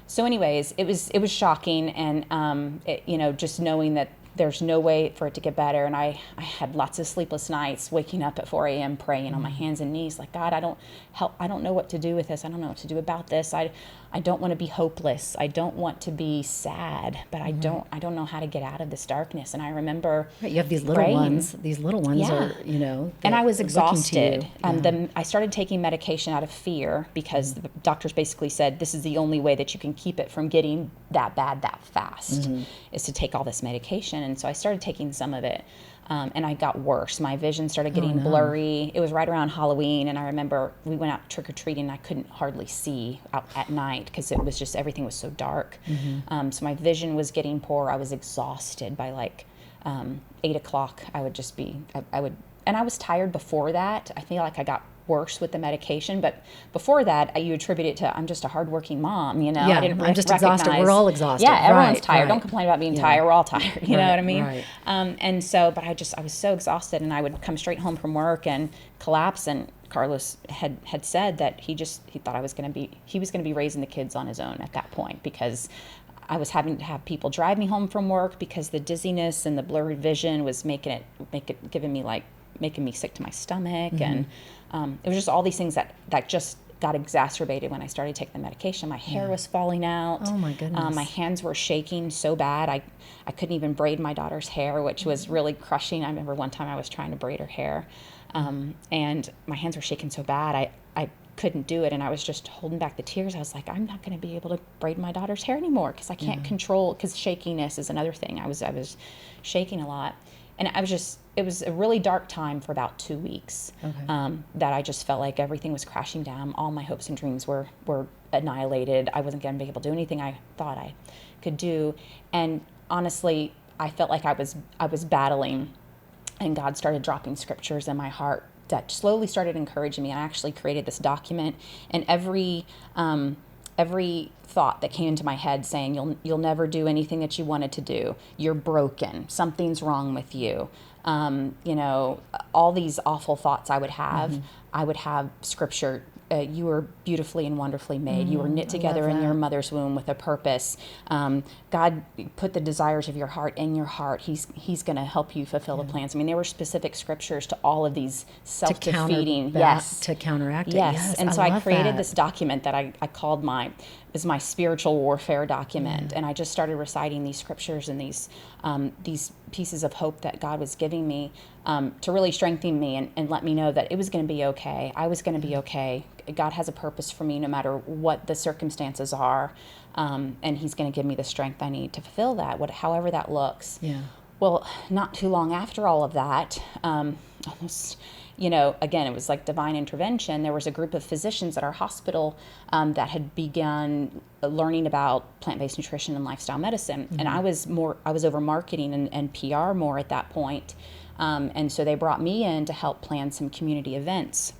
So anyways, it was shocking, and just knowing that there's no way for it to get better. And I had lots of sleepless nights, waking up at 4 a.m. praying on my hands and knees, like, God, I don't know what to do with this. I don't know what to do about this. I don't want to be hopeless. I don't want to be sad, but I don't know how to get out of this darkness. And I remember you have these little ones. These little ones are, and I was exhausted. I started taking medication out of fear because the doctors basically said this is the only way that you can keep it from getting that bad that fast is to take all this medication. And so I started taking some of it. And I got worse. My vision started getting blurry. It was right around Halloween, and I remember we went out trick-or-treating, and I couldn't hardly see out at night because it was just, everything was so dark. So my vision was getting poor. I was exhausted by like 8 o'clock. I would just be, and I was tired before that. I feel like I got worse with the medication, but before that, you attribute it to I'm just a hardworking mom, Yeah, I didn't I'm just recognize, exhausted. We're all exhausted. Yeah, everyone's Right, tired. right. Don't complain about being tired. We're all tired. You know what I mean? Right. And so, but I was so exhausted, and I would come straight home from work and collapse. And Carlos had said that he thought he was going to be raising the kids on his own at that point, because I was having to have people drive me home from work because the dizziness and the blurred vision was making me sick to my stomach. And it was just all these things that just got exacerbated when I started taking the medication. My hair was falling out. Oh my goodness. My hands were shaking so bad. I couldn't even braid my daughter's hair, which was really crushing. I remember one time I was trying to braid her hair, and my hands were shaking so bad I couldn't do it, and I was just holding back the tears. I was like, I'm not going to be able to braid my daughter's hair anymore because I can't control, because shakiness is another thing. I was shaking a lot. And it was a really dark time for about 2 weeks, that I just felt like everything was crashing down. All my hopes and dreams were annihilated. I wasn't going to be able to do anything I thought I could do. And honestly, I felt like I was battling, and God started dropping scriptures in my heart that slowly started encouraging me. And I actually created this document, and every thought that came into my head saying you'll never do anything that you wanted to do, you're broken, something's wrong with you, all these awful thoughts I would have scripture. You were beautifully and wonderfully made. You were knit together in your mother's womb with a purpose. God put the desires of your heart in your heart. He's going to help you fulfill the plans. I mean, there were specific scriptures to all of these self-defeating. To counteract it. Yes. And so I created this document that I called my spiritual warfare document. And I just started reciting these scriptures and these pieces of hope that God was giving me to really strengthen me and let me know that it was going to be okay. I was going to be okay. God has a purpose for me no matter what the circumstances are. And he's going to give me the strength I need to fulfill that, however that looks. Yeah. Well, not too long after all of that, almost, again, it was like divine intervention. There was a group of physicians at our hospital that had begun learning about plant-based nutrition and lifestyle medicine. And I was over marketing and PR more at that point. And so they brought me in to help plan some community events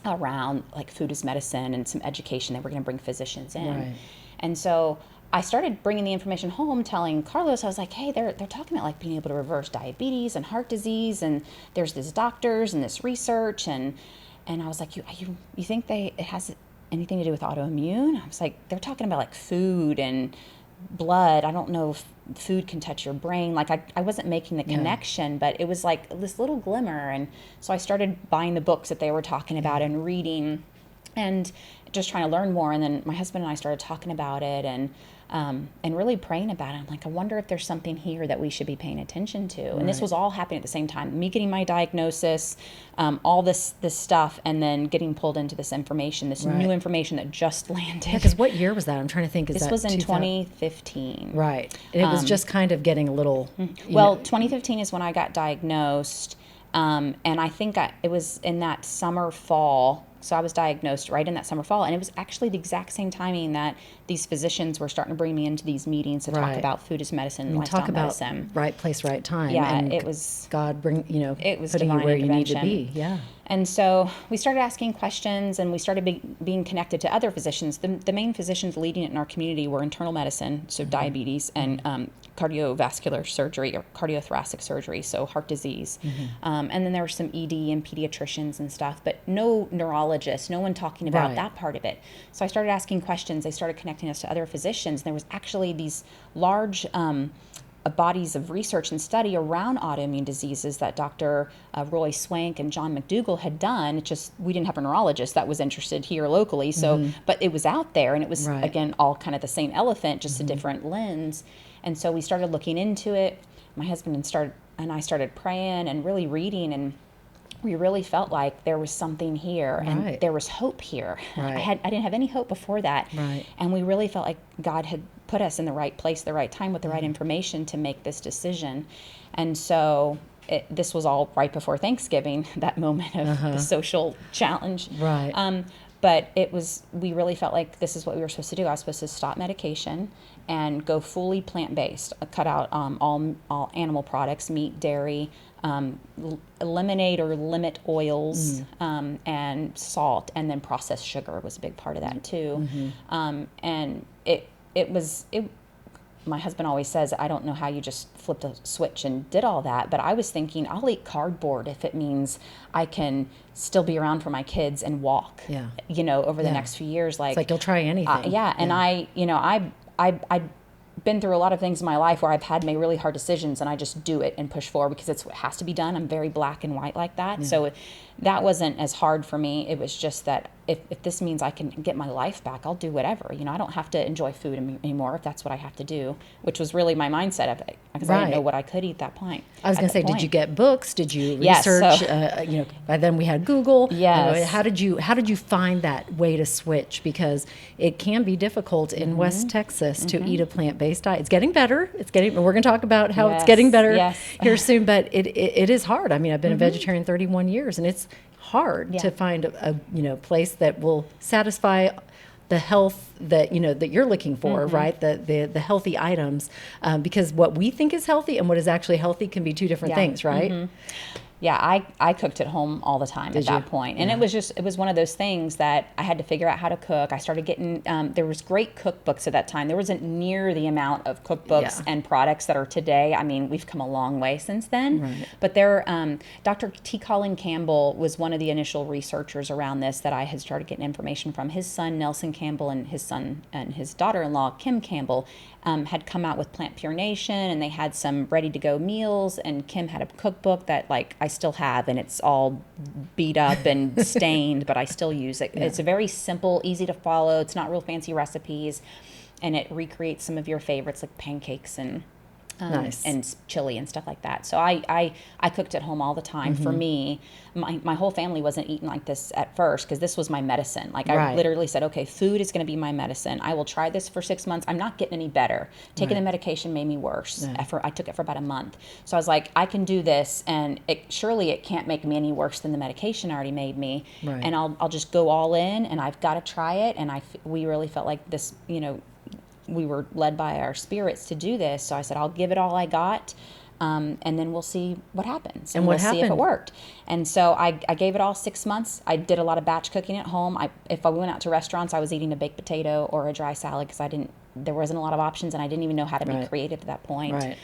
around like food as medicine and some education. They were going to bring physicians in. Right. And so I started bringing the information home, telling Carlos, I was like, hey, they're talking about like being able to reverse diabetes and heart disease, and there's these doctors and this research, and I was like, you think it has anything to do with autoimmune? I was like, they're talking about like food and blood. I don't know if food can touch your brain. Like I wasn't making the connection, but it was like this little glimmer. And so I started buying the books that they were talking about and reading. And just trying to learn more. And then my husband and I started talking about it and really praying about it. I'm like, I wonder if there's something here that we should be paying attention to. And this was all happening at the same time. Me getting my diagnosis, all this stuff, and then getting pulled into this information, this new information that just landed. Because what year was that? I'm trying to think. This was in 2015. Right. And it was just kind of getting a little... Well, 2015 is when I got diagnosed. And I think it was in that summer, fall. So I was diagnosed right in that summer, fall. And it was actually the exact same timing that these physicians were starting to bring me into these meetings to talk about food as medicine and lifestyle medicine. Talk about right place, right time. Yeah, and it was... God it was putting you divine where you need intervention. to be. Yeah. And so we started asking questions, and we started being connected to other physicians. The main physicians leading it in our community were internal medicine, so diabetes, and cardiovascular surgery or cardiothoracic surgery, so heart disease. And then there were some ED and pediatricians and stuff, but no neurologists, no one talking about that part of it. So I started asking questions. They started connecting us to other physicians. There was actually these large bodies of research and study around autoimmune diseases that Dr. Roy Swank and John McDougall had done. It's just we didn't have a neurologist that was interested here locally, so but it was out there, and it was again all kind of the same elephant, just a different lens. And so we started looking into it. My husband and I started praying and really reading, and we really felt like there was something here and there was hope here. I didn't have any hope before that. And we really felt like God had put us in the right place, the right time with the right information to make this decision. And so this was all right before Thanksgiving, that moment of the social challenge. But we really felt like this is what we were supposed to do. I was supposed to stop medication and go fully plant-based, cut out all animal products, meat, dairy, eliminate or limit oils, and salt, and then processed sugar was a big part of that too. And my husband always says, I don't know how you just flipped a switch and did all that, but I was thinking I'll eat cardboard if it means I can still be around for my kids and walk, over the next few years. It's like you'll try anything. And I've been through a lot of things in my life where I've had to make really hard decisions, and I just do it and push forward because it's what has to be done. I'm very black and white like that. So that wasn't as hard for me. It was just that if this means I can get my life back, I'll do whatever. I don't have to enjoy food anymore if that's what I have to do, which was really my mindset of it, because I didn't know what I could eat at that point. I was going to say, did you get books? Did you research? By then we had Google. Yes. How did you find that way to switch? Because it can be difficult in West Texas to eat a plant-based diet. It's getting better. We're going to talk about how it's getting better here soon, but it is hard. I mean, I've been a vegetarian 31 years, and it's hard to find a place that will satisfy the health that you're looking for, right? The healthy items, because what we think is healthy and what is actually healthy can be two different things, right? Yeah, I cooked at home all the time at that point. And it was one of those things that I had to figure out how to cook. I started getting, there was great cookbooks at that time. There wasn't near the amount of cookbooks and products that are today. I mean, we've come a long way since then. But Dr. T. Colin Campbell was one of the initial researchers around this that I had started getting information from. His son, Nelson Campbell, and his daughter-in-law, Kim Campbell, had come out with Plant Pure Nation, and they had some ready-to-go meals, and Kim had a cookbook that I still have, and it's all beat up and stained, but I still use it. It's a very simple, easy to follow. It's not real fancy recipes, and it recreates some of your favorites like pancakes and and chili and stuff like that. So I cooked at home all the time. For me, my whole family wasn't eating like this at first because this was my medicine. I literally said, okay, food is going to be my medicine. I will try this for 6 months. I'm not getting any better. Taking the medication made me worse. I took it for about a month. So I was like, I can do this, and surely it can't make me any worse than the medication already made me. And I'll just go all in, and I've got to try it. And we really felt like this, we were led by our spirits to do this. So I said, I'll give it all I got, and then we'll see what happens. And we'll see if it worked. And so I gave it all 6 months. I did a lot of batch cooking at home. If I went out to restaurants, I was eating a baked potato or a dry salad because there wasn't a lot of options, and I didn't even know how to be creative at that point.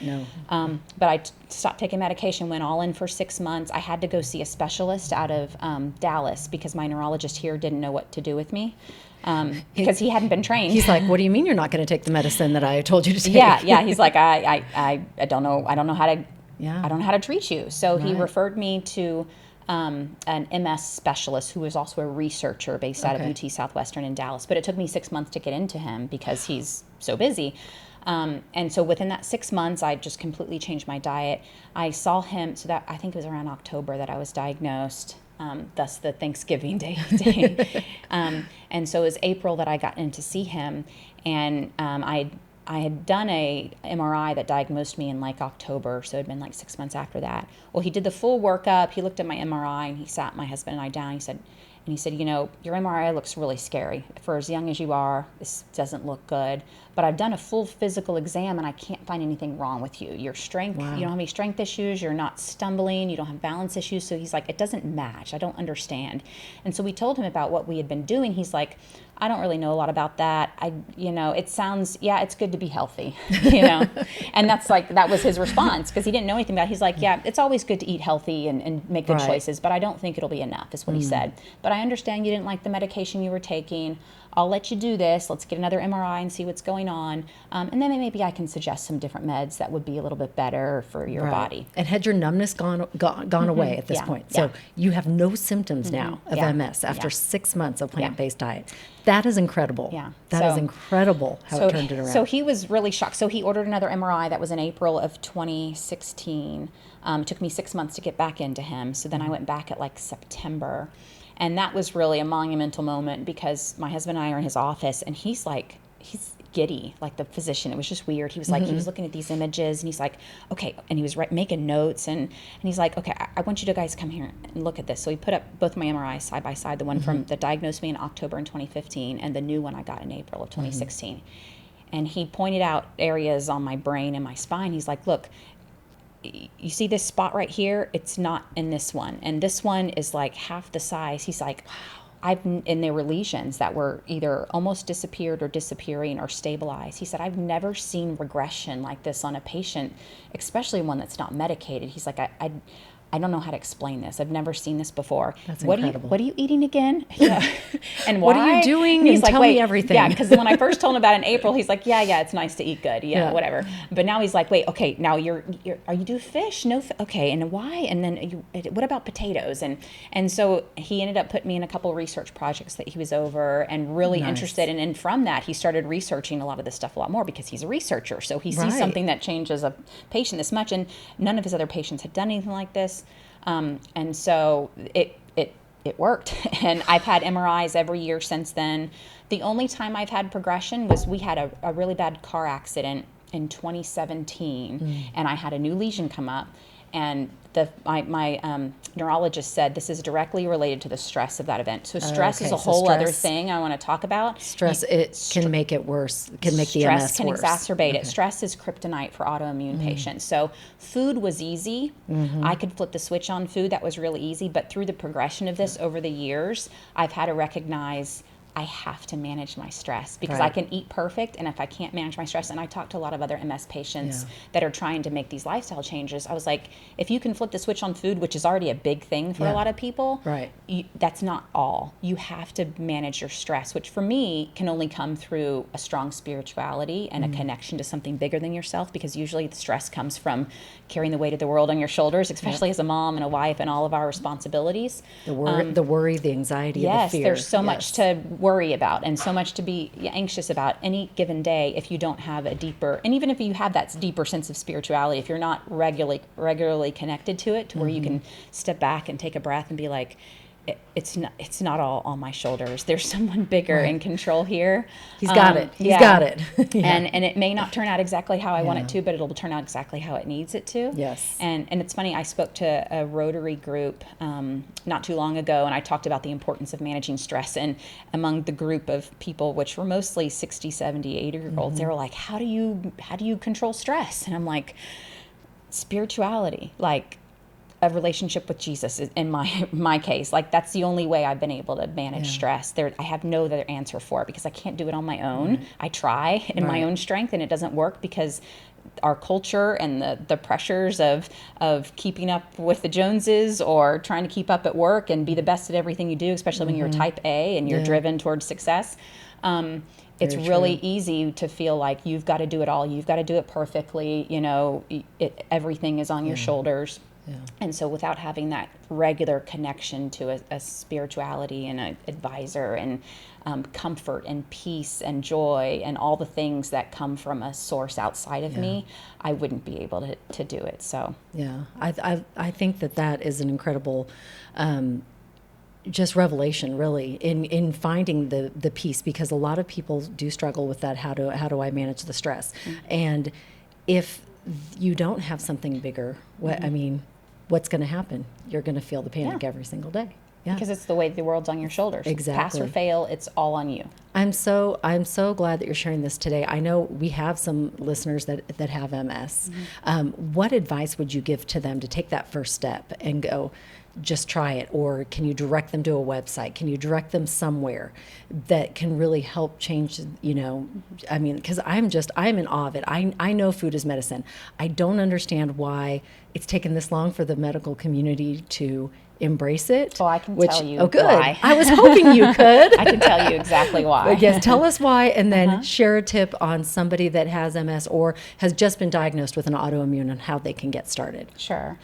But I stopped taking medication, went all in for 6 months. I had to go see a specialist out of Dallas because my neurologist here didn't know what to do with me. Because he hadn't been trained. He's like, what do you mean you're not going to take the medicine that I told you to take? Yeah. He's like, I don't know how to, I don't know how to treat you. So he referred me to an MS specialist who was also a researcher based out of UT Southwestern in Dallas. But it took me 6 months to get into him because he's so busy. And so within that 6 months, I just completely changed my diet. I saw him, so that I think it was around October that I was diagnosed, thus the Thanksgiving Day. And so it was April that I got in to see him, and I had done a MRI that diagnosed me in like October, so it had been like 6 months after that. Well, he did the full workup. He looked at my MRI, and he sat my husband and I down. He said, you know, your MRI looks really scary. For as young as you are, this doesn't look good. But I've done a full physical exam, and I can't find anything wrong with you. Your strength, you don't have any strength issues. You're not stumbling. You don't have balance issues. So he's like, it doesn't match. I don't understand. And so we told him about what we had been doing. He's like, I don't really know a lot about that. It sounds, it's good to be healthy, and that was his response, because he didn't know anything about it. He's like, yeah, it's always good to eat healthy and make good choices, but I don't think it'll be enough, is what he said. But I understand you didn't like the medication you were taking. I'll let you do this. Let's get another MRI and see what's going on. And then maybe I can suggest some different meds that would be a little bit better for your body. And had your numbness gone away at this point? So you have no symptoms now of MS after 6 months of plant-based diet. That is incredible. Yeah. That is incredible how it turned it around. So he was really shocked. So he ordered another MRI. That was in April of 2016. It took me 6 months to get back into him. So then I went back at like September. And that was really a monumental moment, because my husband and I are in his office, and he's giddy, like the physician. It was just weird. He was like, he was looking at these images, and he's like, okay, and he was making notes, and he's like, okay, I want you to guys come here and look at this. So he put up both my MRIs side by side, the one from that diagnosed me in October in 2015, and the new one I got in April of 2016. And he pointed out areas on my brain and my spine. He's like, look, you see this spot right here? It's not in this one. And this one is like half the size. He's like, and there were lesions that were either almost disappeared or disappearing or stabilized. He said, I've never seen regression like this on a patient, especially one that's not medicated. He's like, I don't know how to explain this. I've never seen this before. That's incredible. What are you eating again? Yeah. And why? What are you doing? And he's like, tell me everything. Yeah, because when I first told him about it in April, he's like, yeah, it's nice to eat good. Yeah, whatever. But now he's like, wait, okay, now are you do fish? No, okay, and why? And then what about potatoes? And so he ended up putting me in a couple of research projects that he was over and really interested in. And from that, he started researching a lot of this stuff a lot more, because he's a researcher. So he sees something that changes a patient this much, and none of his other patients had done anything like this. And so it worked. And I've had MRIs every year since then. The only time I've had progression was we had a really bad car accident in 2017, and I had a new lesion come up. And my neurologist said this is directly related to the stress of that event. So stress is a whole other thing I want to talk about. Stress, can make it worse. Can make the MS worse. Stress can exacerbate it. Stress is kryptonite for autoimmune patients. So food was easy. I could flip the switch on food. That was really easy. But through the progression of this over the years, I've had to recognize I have to manage my stress, because I can eat perfect, and if I can't manage my stress, and I talk to a lot of other MS patients that are trying to make these lifestyle changes, I was like, if you can flip the switch on food, which is already a big thing for a lot of people, that's not all. You have to manage your stress, which for me can only come through a strong spirituality and a connection to something bigger than yourself, because usually the stress comes from carrying the weight of the world on your shoulders, especially as a mom and a wife and all of our responsibilities. The worry, the anxiety, the fear. There's so much to worry about and so much to be anxious about any given day if you don't have a deeper, and even if you have that deeper sense of spirituality, if you're not regularly connected to it, to where you can step back and take a breath and be like, it's not all on my shoulders. There's someone bigger in control here. He's got it. He's got it. And it may not turn out exactly how I want it to, but it'll turn out exactly how it needs it to. Yes. And it's funny, I spoke to a Rotary group not too long ago, and I talked about the importance of managing stress. And among the group of people, which were mostly 60, 70, 80-year-olds, they were like, how do you control stress? And I'm like, spirituality, like a relationship with Jesus in my case. Like, that's the only way I've been able to manage stress. I have no other answer for it, because I can't do it on my own. I try in my own strength, and it doesn't work, because our culture and the pressures of keeping up with the Joneses, or trying to keep up at work and be the best at everything you do, especially when you're type A and you're driven towards success. It's really easy to feel like you've got to do it all. You've got to do it perfectly. Everything is on your shoulders. And so without having that regular connection to a spirituality and an advisor and comfort and peace and joy and all the things that come from a source outside of me, I wouldn't be able to do it. So I think that is an incredible just revelation, really, in finding the peace, because a lot of people do struggle with that. How do I manage the stress? And if you don't have something bigger, what's going to happen? You're going to feel the panic every single day. Yeah. Because it's the weight of the world's on your shoulders. Exactly. Pass or fail, it's all on you. I'm so glad that you're sharing this today. I know we have some listeners that have MS. What advice would you give to them to take that first step and go, just try it? Or can you direct them to a website? Can you direct them somewhere that can really help change, because I'm in awe of it. I know food is medicine. I don't understand why it's taken this long for the medical community to embrace it. Well, I can tell you good. why. I was hoping you could. I can tell you exactly why. Yes, tell us why, and then share a tip on somebody that has MS or has just been diagnosed with an autoimmune and how they can get started. Sure.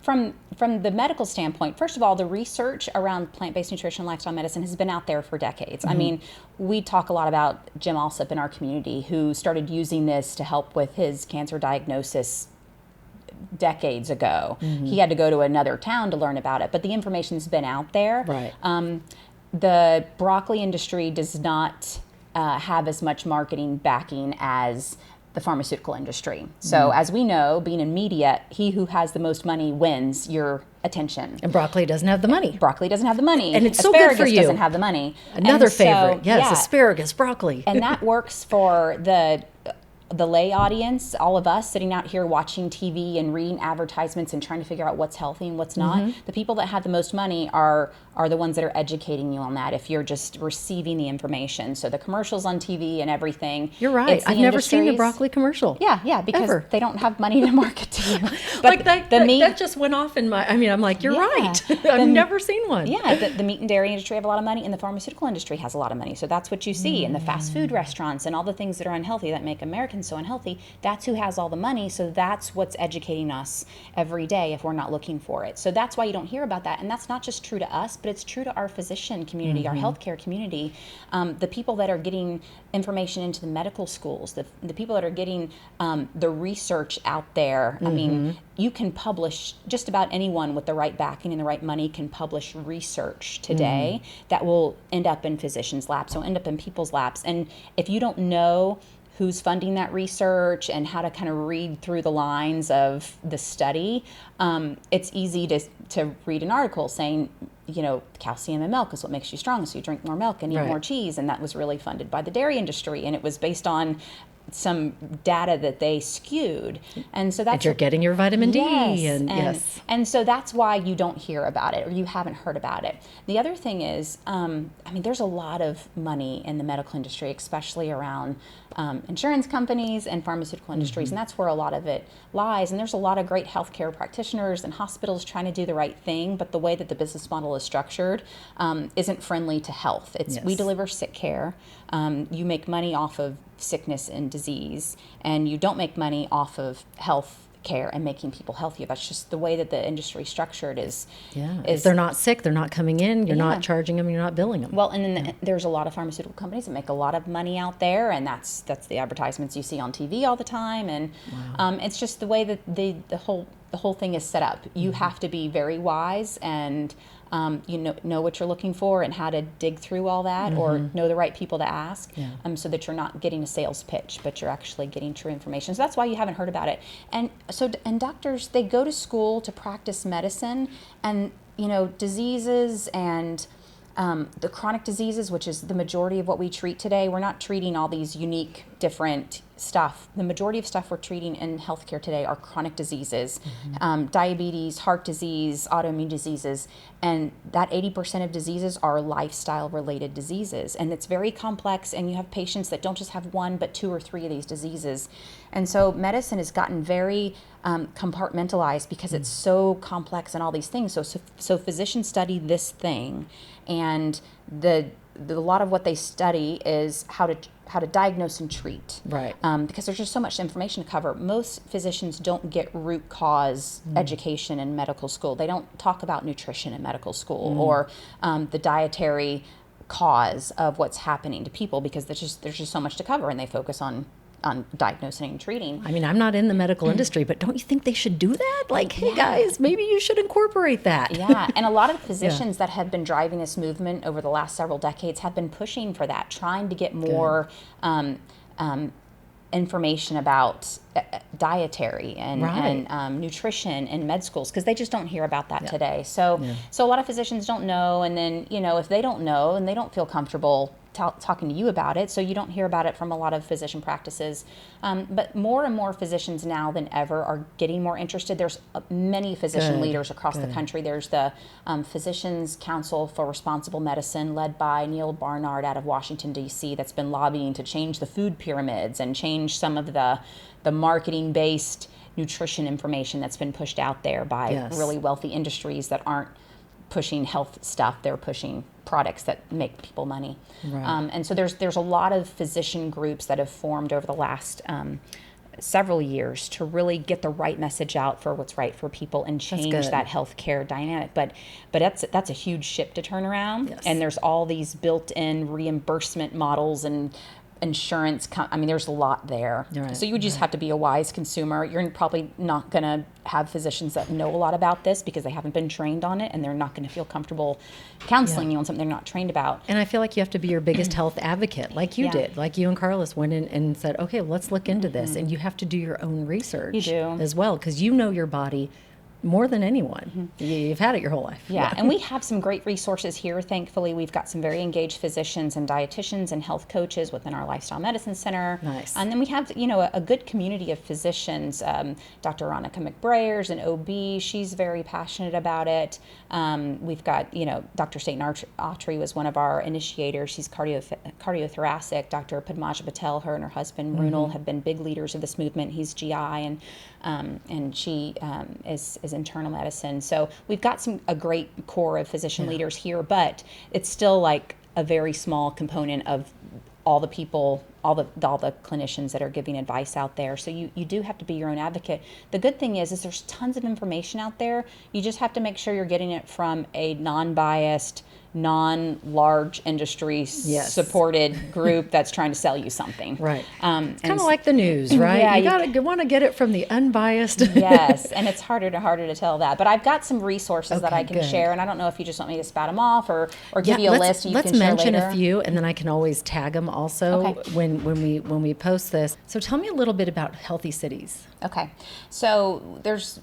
From the medical standpoint, first of all, the research around plant-based nutrition and lifestyle medicine has been out there for decades. I mean, we talk a lot about Jim Alsop in our community, who started using this to help with his cancer diagnosis decades ago. He had to go to another town to learn about it, but the information's been out there. Right. The broccoli industry does not have as much marketing backing as the pharmaceutical industry. So as we know, being in media, he who has the most money wins your attention. And broccoli doesn't have the money. Broccoli doesn't have the money. And it's asparagus so good for you. Doesn't have the money. Another And so, favorite. Yes, asparagus, broccoli. And that works for the lay audience, all of us sitting out here watching TV and reading advertisements and trying to figure out what's healthy and what's not. The people that have the most money are the ones that are educating you on that if you're just receiving the information. So the commercials on TV and everything. You're right. I've never seen a broccoli commercial. Yeah, because they don't have money to market to you. But that just went off in my, I'm like, you're right. I've never seen one. Yeah, the meat and dairy industry have a lot of money, and the pharmaceutical industry has a lot of money. So that's what you see in the fast food restaurants and all the things that are unhealthy that make Americans so unhealthy. That's who has all the money. So that's what's educating us every day if we're not looking for it. So that's why you don't hear about that. And that's not just true to us, but it's true to our physician community, our healthcare community, the people that are getting information into the medical schools, the people that are getting the research out there. I mean, you can publish, just about anyone with the right backing and the right money can publish research today that will end up in physicians' labs, will end up in people's labs. And if you don't know who's funding that research and how to kind of read through the lines of the study, it's easy to read an article saying, calcium in milk is what makes you strong, so you drink more milk and eat more cheese. And that was really funded by the dairy industry, and it was based on some data that they skewed. And so that's... And you're getting your vitamin D. And so that's why you don't hear about it, or you haven't heard about it. The other thing is, there's a lot of money in the medical industry, especially around insurance companies and pharmaceutical industries, and that's where a lot of it lies. And there's a lot of great healthcare practitioners and hospitals trying to do the right thing, but the way that the business model is structured isn't friendly to health. We deliver sick care. You make money off of sickness and disease, and you don't make money off of health care and making people healthier. That's just the way that the industry is structured. If they're not sick, they're not coming in, you're not charging them, you're not billing them. Well, and then there's a lot of pharmaceutical companies that make a lot of money out there, and that's the advertisements you see on TV all the time. And it's just the way that the whole thing is set up. You have to be very wise and know what you're looking for and how to dig through all that, or know the right people to ask, so that you're not getting a sales pitch, but you're actually getting true information. So that's why you haven't heard about it. And doctors, they go to school to practice medicine, and diseases and the chronic diseases, which is the majority of what we treat today. We're not treating all these unique, different stuff. The majority of stuff we're treating in healthcare today are chronic diseases, diabetes, heart disease, autoimmune diseases, and that 80% of diseases are lifestyle-related diseases, and it's very complex, and you have patients that don't just have one, but 2 or 3 of these diseases. And so medicine has gotten very compartmentalized because it's so complex and all these things. So physicians study this thing, and a lot of what they study is how to diagnose and treat. Right. Because there's just so much information to cover. Most physicians don't get root cause education in medical school. They don't talk about nutrition in medical school or the dietary cause of what's happening to people, because there's just so much to cover, and they focus on diagnosing and treating. I mean, I'm not in the medical industry, but don't you think they should do that? Like, hey guys, maybe you should incorporate that. Yeah, and a lot of physicians that have been driving this movement over the last several decades have been pushing for that, trying to get more information about dietary and nutrition in med schools, because they just don't hear about that today. So a lot of physicians don't know, and then, if they don't know and they don't feel comfortable talking to you about it, so you don't hear about it from a lot of physician practices. But more and more physicians now than ever are getting more interested. There's many physician leaders across the country. There's the Physicians Council for Responsible Medicine, led by Neil Barnard out of Washington, D.C., that's been lobbying to change the food pyramids and change some of the marketing-based nutrition information that's been pushed out there by really wealthy industries that aren't pushing health stuff. They're pushing products that make people money. Right. And so there's a lot of physician groups that have formed over the last several years to really get the right message out for what's right for people and change that healthcare dynamic. But that's a huge ship to turn around. And there's all these built-in reimbursement models and insurance. There's a lot there. Right. So you just have to be a wise consumer. You're probably not going to have physicians that know a lot about this because they haven't been trained on it, and they're not going to feel comfortable counseling you on something they're not trained about. And I feel like you have to be your biggest health advocate, like you did. Like you and Carlos went in and said, okay, let's look into this. And you have to do your own research. You do. As well, because you know your body more than anyone. You've had it your whole life. Yeah, and we have some great resources here. Thankfully, we've got some very engaged physicians and dietitians and health coaches within our Lifestyle Medicine Center. Nice. And then we have, a good community of physicians. Dr. Veronica McBrayer's an OB. She's very passionate about it. We've got, Dr. St. Autry was one of our initiators. She's cardiothoracic. Dr. Padmaja Patel, her and her husband, Runal, have been big leaders of this movement. He's GI, and she is internal medicine. So we've got a great core of physician leaders here, but it's still like a very small component of all the people, all the clinicians that are giving advice out there. So you do have to be your own advocate. The good thing is there's tons of information out there. You just have to make sure you're getting it from a non-biased, non-large industry supported group that's trying to sell you something. Right. It's kind of like the news, right? Yeah, you want to get it from the unbiased. Yes, and it's harder to tell that. But I've got some resources that I can share, and I don't know if you just want me to spat them off or give you a list you can share later. Let's mention a few, and then I can always tag them also when we post this. So tell me a little bit about healthy cities. Okay, so there's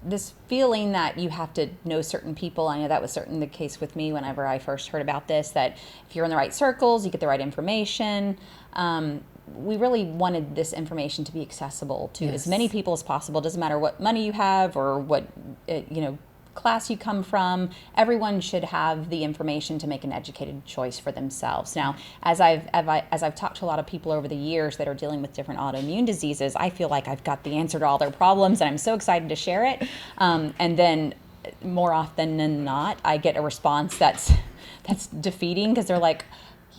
this feeling that you have to know certain people. I know that was certainly the case with me whenever I first heard about this, that if you're in the right circles, you get the right information. We really wanted this information to be accessible to as many people as possible. It doesn't matter what money you have or what class you come from. Everyone should have the information to make an educated choice for themselves. Now, as I've talked to a lot of people over the years that are dealing with different autoimmune diseases, I feel like I've got the answer to all their problems, and I'm so excited to share it. And then more often than not, I get a response that's defeating, because they're like,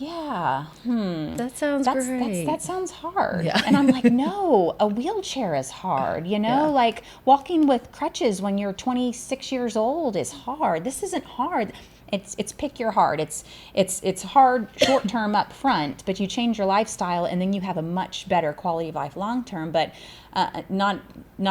that sounds great. That sounds hard. Yeah. And I'm like, no, a wheelchair is hard. Like walking with crutches when you're 26 years old is hard. This isn't hard. It's pick your heart. It's hard short term up front, but you change your lifestyle and then you have a much better quality of life long term. But not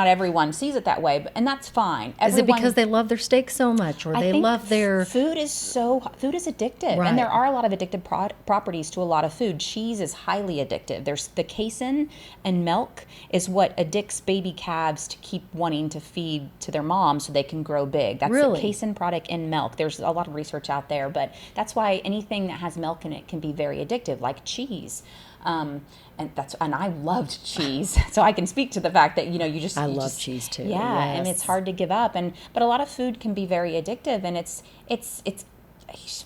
everyone sees it that way, and that's fine. Is it because they love their steak so much, or they love their food is addictive, and there are a lot of addictive properties to a lot of food. Cheese is highly addictive. There's the casein and milk is what addicts baby calves to keep wanting to feed to their mom so they can grow big. That's the casein product in milk. There's a lot of research out there, but that's why anything that has milk in it can be very addictive, like cheese. And I loved cheese, so I can speak to the fact that I love cheese too. Yeah, and it's hard to give up. But a lot of food can be very addictive, and it's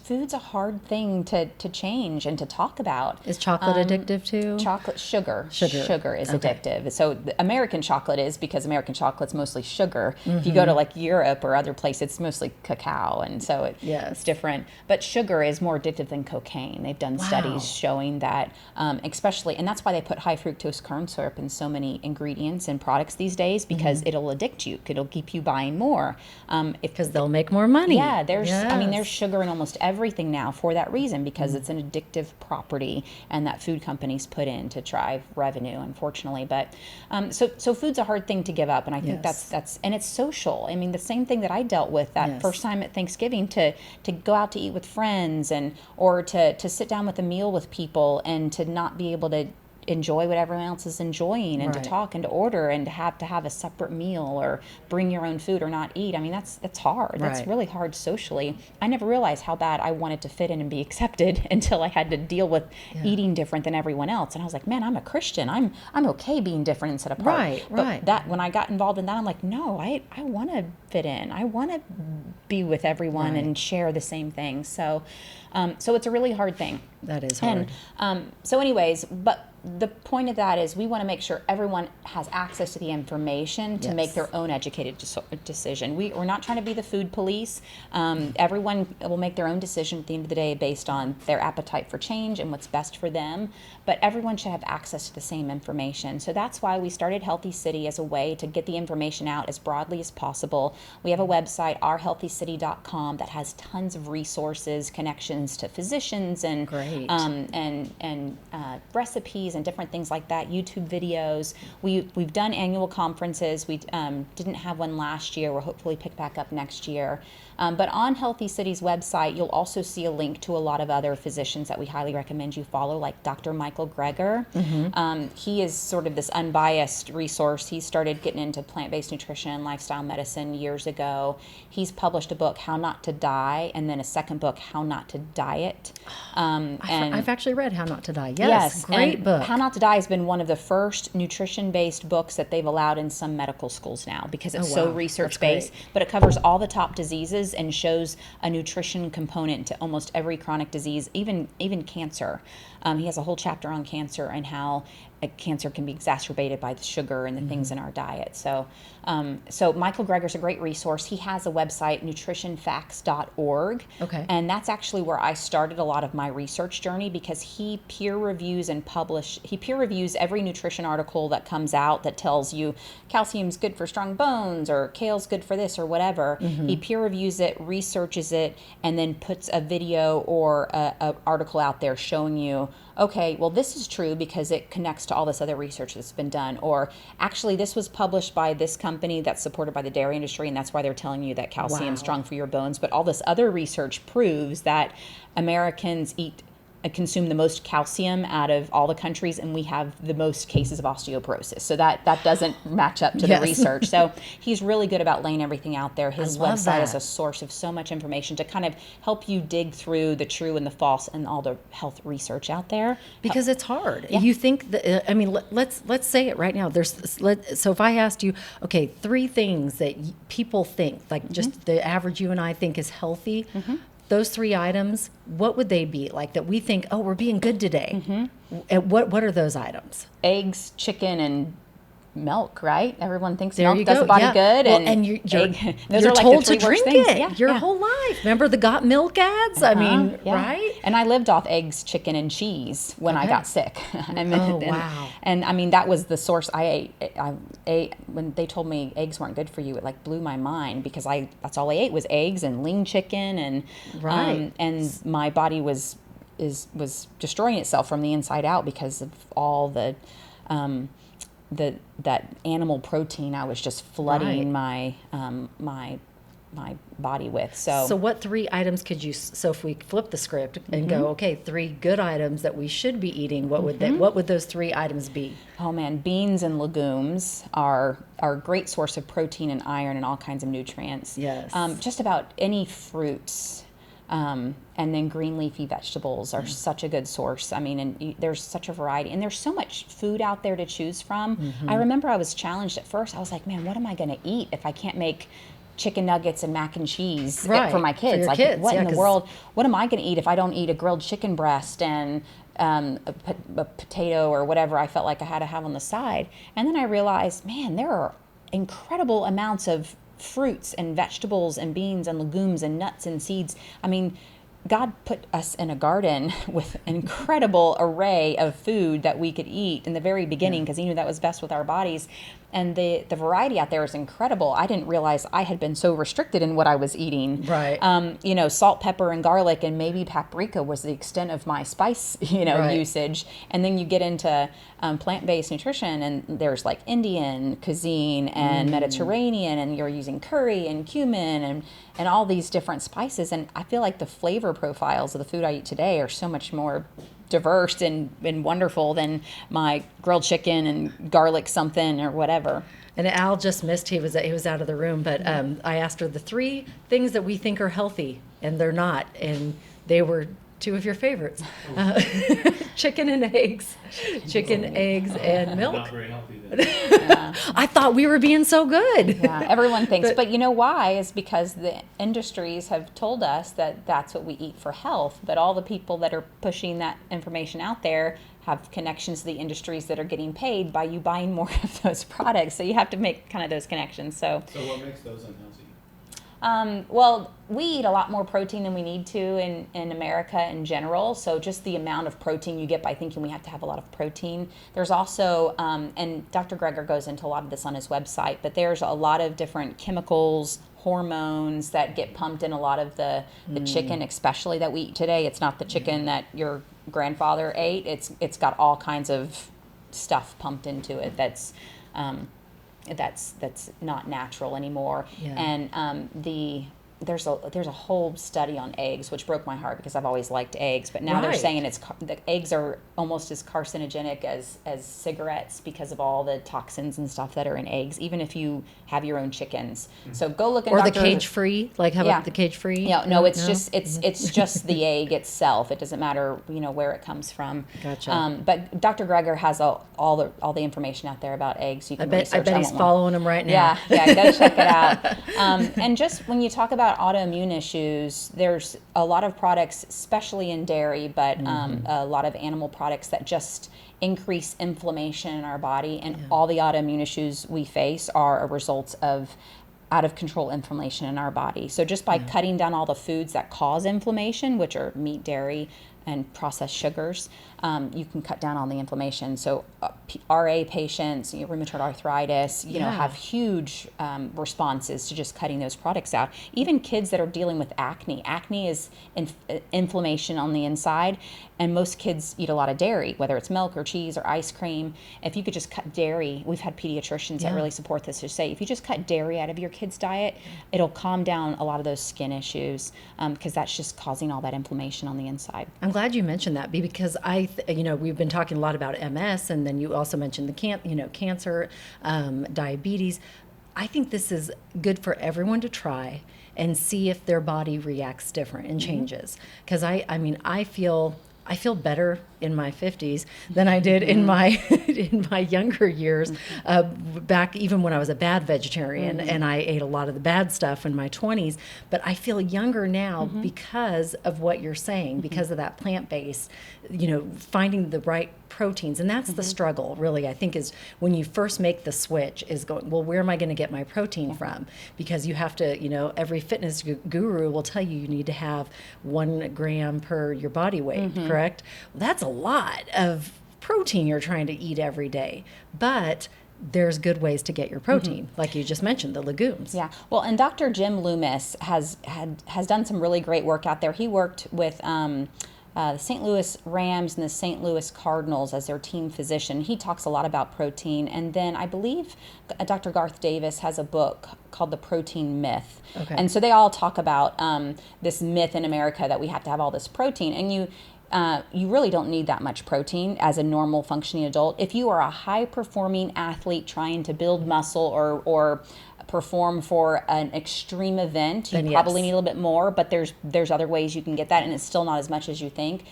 food's a hard thing to change and to talk about. Is chocolate addictive too? Sugar is addictive. So the American chocolate is, because American chocolate's mostly sugar. If you go to like Europe or other places, it's mostly cacao, and so it's different. But sugar is more addictive than cocaine. They've done studies showing that, especially, and that's why they put high fructose corn syrup in so many ingredients and products these days, because it'll addict you. It'll keep you buying more. Because they'll make more money. Yeah, there's sugar in almost everything now for that reason, because it's an addictive property, and that food companies put in to drive revenue, unfortunately. But so food's a hard thing to give up, and I think that's and it's social. I mean, the same thing that I dealt with that first time at Thanksgiving, to go out to eat with friends, or to sit down with a meal with people, and to not be able to enjoy what everyone else is enjoying, and to talk and to order, and to have a separate meal, or bring your own food, or not eat. I mean, that's hard. That's really hard socially. I never realized how bad I wanted to fit in and be accepted until I had to deal with eating different than everyone else. And I was like, man, I'm a Christian. I'm okay being different and set apart. But that, when I got involved in that, I'm like, no, I want to fit in. I want to be with everyone and share the same things. So it's a really hard thing. That is hard. And so anyways, but the point of that is we want to make sure everyone has access to the information to make their own educated decision. We're not trying to be the food police. Everyone will make their own decision at the end of the day based on their appetite for change and what's best for them. But everyone should have access to the same information. So that's why we started Healthy City, as a way to get the information out as broadly as possible. We have a website, ourhealthycity.com, that has tons of resources, connections to physicians, and recipes and different things like that, YouTube videos. We've done annual conferences. We didn't have one last year. We'll hopefully pick back up next year. But on Healthy City's website, you'll also see a link to a lot of other physicians that we highly recommend you follow, like Dr. Michael Greger. He is sort of this unbiased resource. He started getting into plant-based nutrition and lifestyle medicine years ago. He's published a book, How Not to Die, and then a second book, How Not to Diet. I've actually read How Not to Die. Yes, great book. How Not to Die has been one of the first nutrition-based books that they've allowed in some medical schools now, because it's so research-based. But it covers all the top diseases and shows a nutrition component to almost every chronic disease, even cancer. He has a whole chapter on cancer and how cancer can be exacerbated by the sugar and the things in our diet. So Michael Greger's a great resource. He has a website, nutritionfacts.org. Okay. And that's actually where I started a lot of my research journey, because he peer reviews every nutrition article that comes out that tells you calcium's good for strong bones, or kale's good for this, or whatever. He peer reviews it, researches it, and then puts a video or a article out there showing you, okay, well, this is true because it connects to all this other research that's been done. Or actually, this was published by this company that's supported by the dairy industry, and that's why they're telling you that calcium's strong for your bones. But all this other research proves that Americans consume the most calcium out of all the countries, and we have the most cases of osteoporosis. So that doesn't match up to the research. So he's really good about laying everything out there. His website is a source of so much information to kind of help you dig through the true and the false and all the health research out there. Because it's hard. You think that, I mean, let's say it right now. So if I asked you, okay, 3 things that people think, like just the average you and I think is healthy, those 3 items, what would they be? Like, that we think, oh, we're being good today. And what are those items? Eggs, chicken, and milk, right? Everyone thinks milk does the body good. Well, and you're told to drink it your whole life. Remember the Got Milk ads? I mean, right? And I lived off eggs, chicken, and cheese when I got sick. Wow. And I mean, that was the source I ate. When they told me eggs weren't good for you, it like blew my mind, because that's all I ate was eggs and lean chicken, and and my body was destroying itself from the inside out because of all the that animal protein I was just flooding my my body with. So what 3 items could you? So if we flip the script and go, okay, 3 good items that we should be eating, what would those 3 items be? Oh man, beans and legumes are a great source of protein and iron and all kinds of nutrients. Yes. Just about any fruits. And then green leafy vegetables are such a good source. I mean, and there's such a variety, and there's so much food out there to choose from. I remember I was challenged at first. I was like, man, what am I going to eat if I can't make chicken nuggets and mac and cheese Right, for my kids. for your Like, kids, what yeah, in the 'cause- world? What am I going to eat if I don't eat a grilled chicken breast and a potato or whatever I felt like I had to have on the side? And then I realized, man, there are incredible amounts of fruits and vegetables and beans and legumes and nuts and seeds. I mean, God put us in a garden with an incredible array of food that we could eat in the very beginning because he knew that was best with our bodies. And the variety out there is incredible. I didn't realize I had been so restricted in what I was eating. Right. You know, salt, pepper, and garlic, and maybe paprika was the extent of my spice, Right. usage. And then you get into plant-based nutrition, and there's like Indian cuisine and Mediterranean, and you're using curry and cumin and all these different spices. And I feel like the flavor profiles of the food I eat today are so much more diverse and wonderful than my grilled chicken and garlic something or whatever. And Al just missed, he was out of the room, but I asked her the 3 things that we think are healthy, and they're not. And they were 2 of your favorites. Chicken and eggs. Chicken, eggs, and milk. Not very healthy then. I thought we were being so good. Yeah, everyone thinks, but you know why? Is because the industries have told us that that's what we eat for health, but all the people that are pushing that information out there have connections to the industries that are getting paid by you buying more of those products. So you have to make kind of those connections. So what makes those unhealthy? well, we eat a lot more protein than we need to in America in general. So just the amount of protein you get by thinking we have to have a lot of protein. There's also, and Dr. Greger goes into a lot of this on his website, but there's a lot of different chemicals, hormones that get pumped in a lot of the chicken, especially that we eat today. It's not the chicken that your grandfather ate. It's got all kinds of stuff pumped into it that's not natural anymore. Yeah. And there's a whole study on eggs, which broke my heart because I've always liked eggs, but now they're Right. saying the eggs are almost as carcinogenic as cigarettes because of all the toxins and stuff that are in eggs, even if you have your own chickens. So go look at Or the Dr. cage-free, like how Yeah. about the cage-free? Yeah, no, it's just the egg itself. It doesn't matter, where it comes from. Gotcha. But Dr. Greger has all the information out there about eggs. You I can bet research. he's won't- following them right now. Yeah, go check it out. And just when you talk about autoimmune issues, there's a lot of products, especially in dairy, but a lot of animal products that just increase inflammation in our body. And all the autoimmune issues we face are a result of out of control inflammation in our body. So just by cutting down all the foods that cause inflammation, which are meat, dairy, and processed sugars, you can cut down on the inflammation. So RA patients, rheumatoid arthritis, have huge responses to just cutting those products out. Even kids that are dealing with acne. Acne is inflammation on the inside, and most kids eat a lot of dairy, whether it's milk or cheese or ice cream. If you could just cut dairy, we've had pediatricians that really support this to say, if you just cut dairy out of your kid's diet, it'll calm down a lot of those skin issues because that's just causing all that inflammation on the inside. I'm glad you mentioned that because we've been talking a lot about MS, and then you also mentioned the cancer, diabetes. I think this is good for everyone to try and see if their body reacts different and changes. Because I feel better in my 50s than I did in my in my younger years, back even when I was a bad vegetarian and I ate a lot of the bad stuff in my 20s. But I feel younger now because of what you're saying, because of that plant-based, finding the right proteins. And that's the struggle, really, I think, is when you first make the switch is going, well, where am I going to get my protein from? Because you have to, every fitness guru will tell you need to have 1 gram per your body weight, correct? Well, that's a lot of protein you're trying to eat every day. But there's good ways to get your protein, like you just mentioned, the legumes. Yeah. Well, and Dr. Jim Loomis has done some really great work out there. He worked with the St. Louis Rams and the St. Louis Cardinals as their team physician. He talks a lot about protein. And then I believe Dr. Garth Davis has a book called The Protein Myth. Okay. And so they all talk about this myth in America that we have to have all this protein. And you really don't need that much protein as a normal functioning adult. If you are a high performing athlete trying to build muscle or perform for an extreme event, you Then probably yes. need a little bit more, but there's other ways you can get that, and it's still not as much as you think.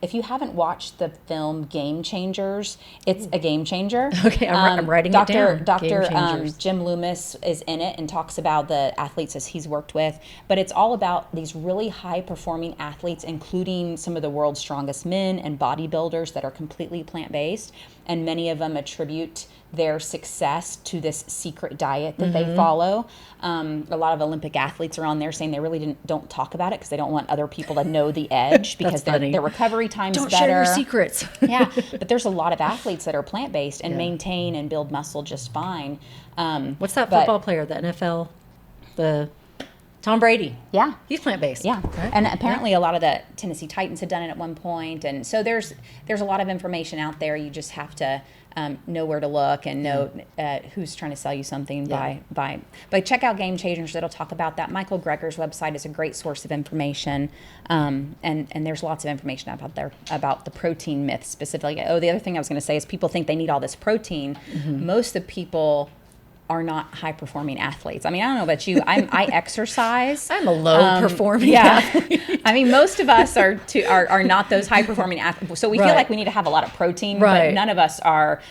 If you haven't watched the film Game Changers, it's a game changer. Okay, I'm writing it down. Dr. Game Changers. Jim Loomis is in it and talks about the athletes as he's worked with, but it's all about these really high-performing athletes, including some of the world's strongest men and bodybuilders that are completely plant-based, and many of them attribute their success to this secret diet that they follow. A lot of Olympic athletes are on there saying they really don't talk about it because they don't want other people to know the edge because their recovery time's Don't better. share your secrets. Yeah, but there's a lot of athletes that are plant-based and maintain and build muscle just fine. What's that football player, the NFL, the Tom Brady? Yeah. He's plant-based. Yeah, right? and apparently a lot of the Tennessee Titans had done it at one point, and so there's a lot of information out there. You just have to know where to look and know who's trying to sell you something by check out Game Changers. It'll talk about that. Michael Greger's website is a great source of information, and there's lots of information about the protein myth specifically. Oh, the other thing I was going to say is people think they need all this protein. Most of the people are not high-performing athletes. I mean, I don't know about you. I exercise. I'm a low-performing athlete. I mean, most of us are not those high-performing athletes. So we feel like we need to have a lot of protein, but none of us are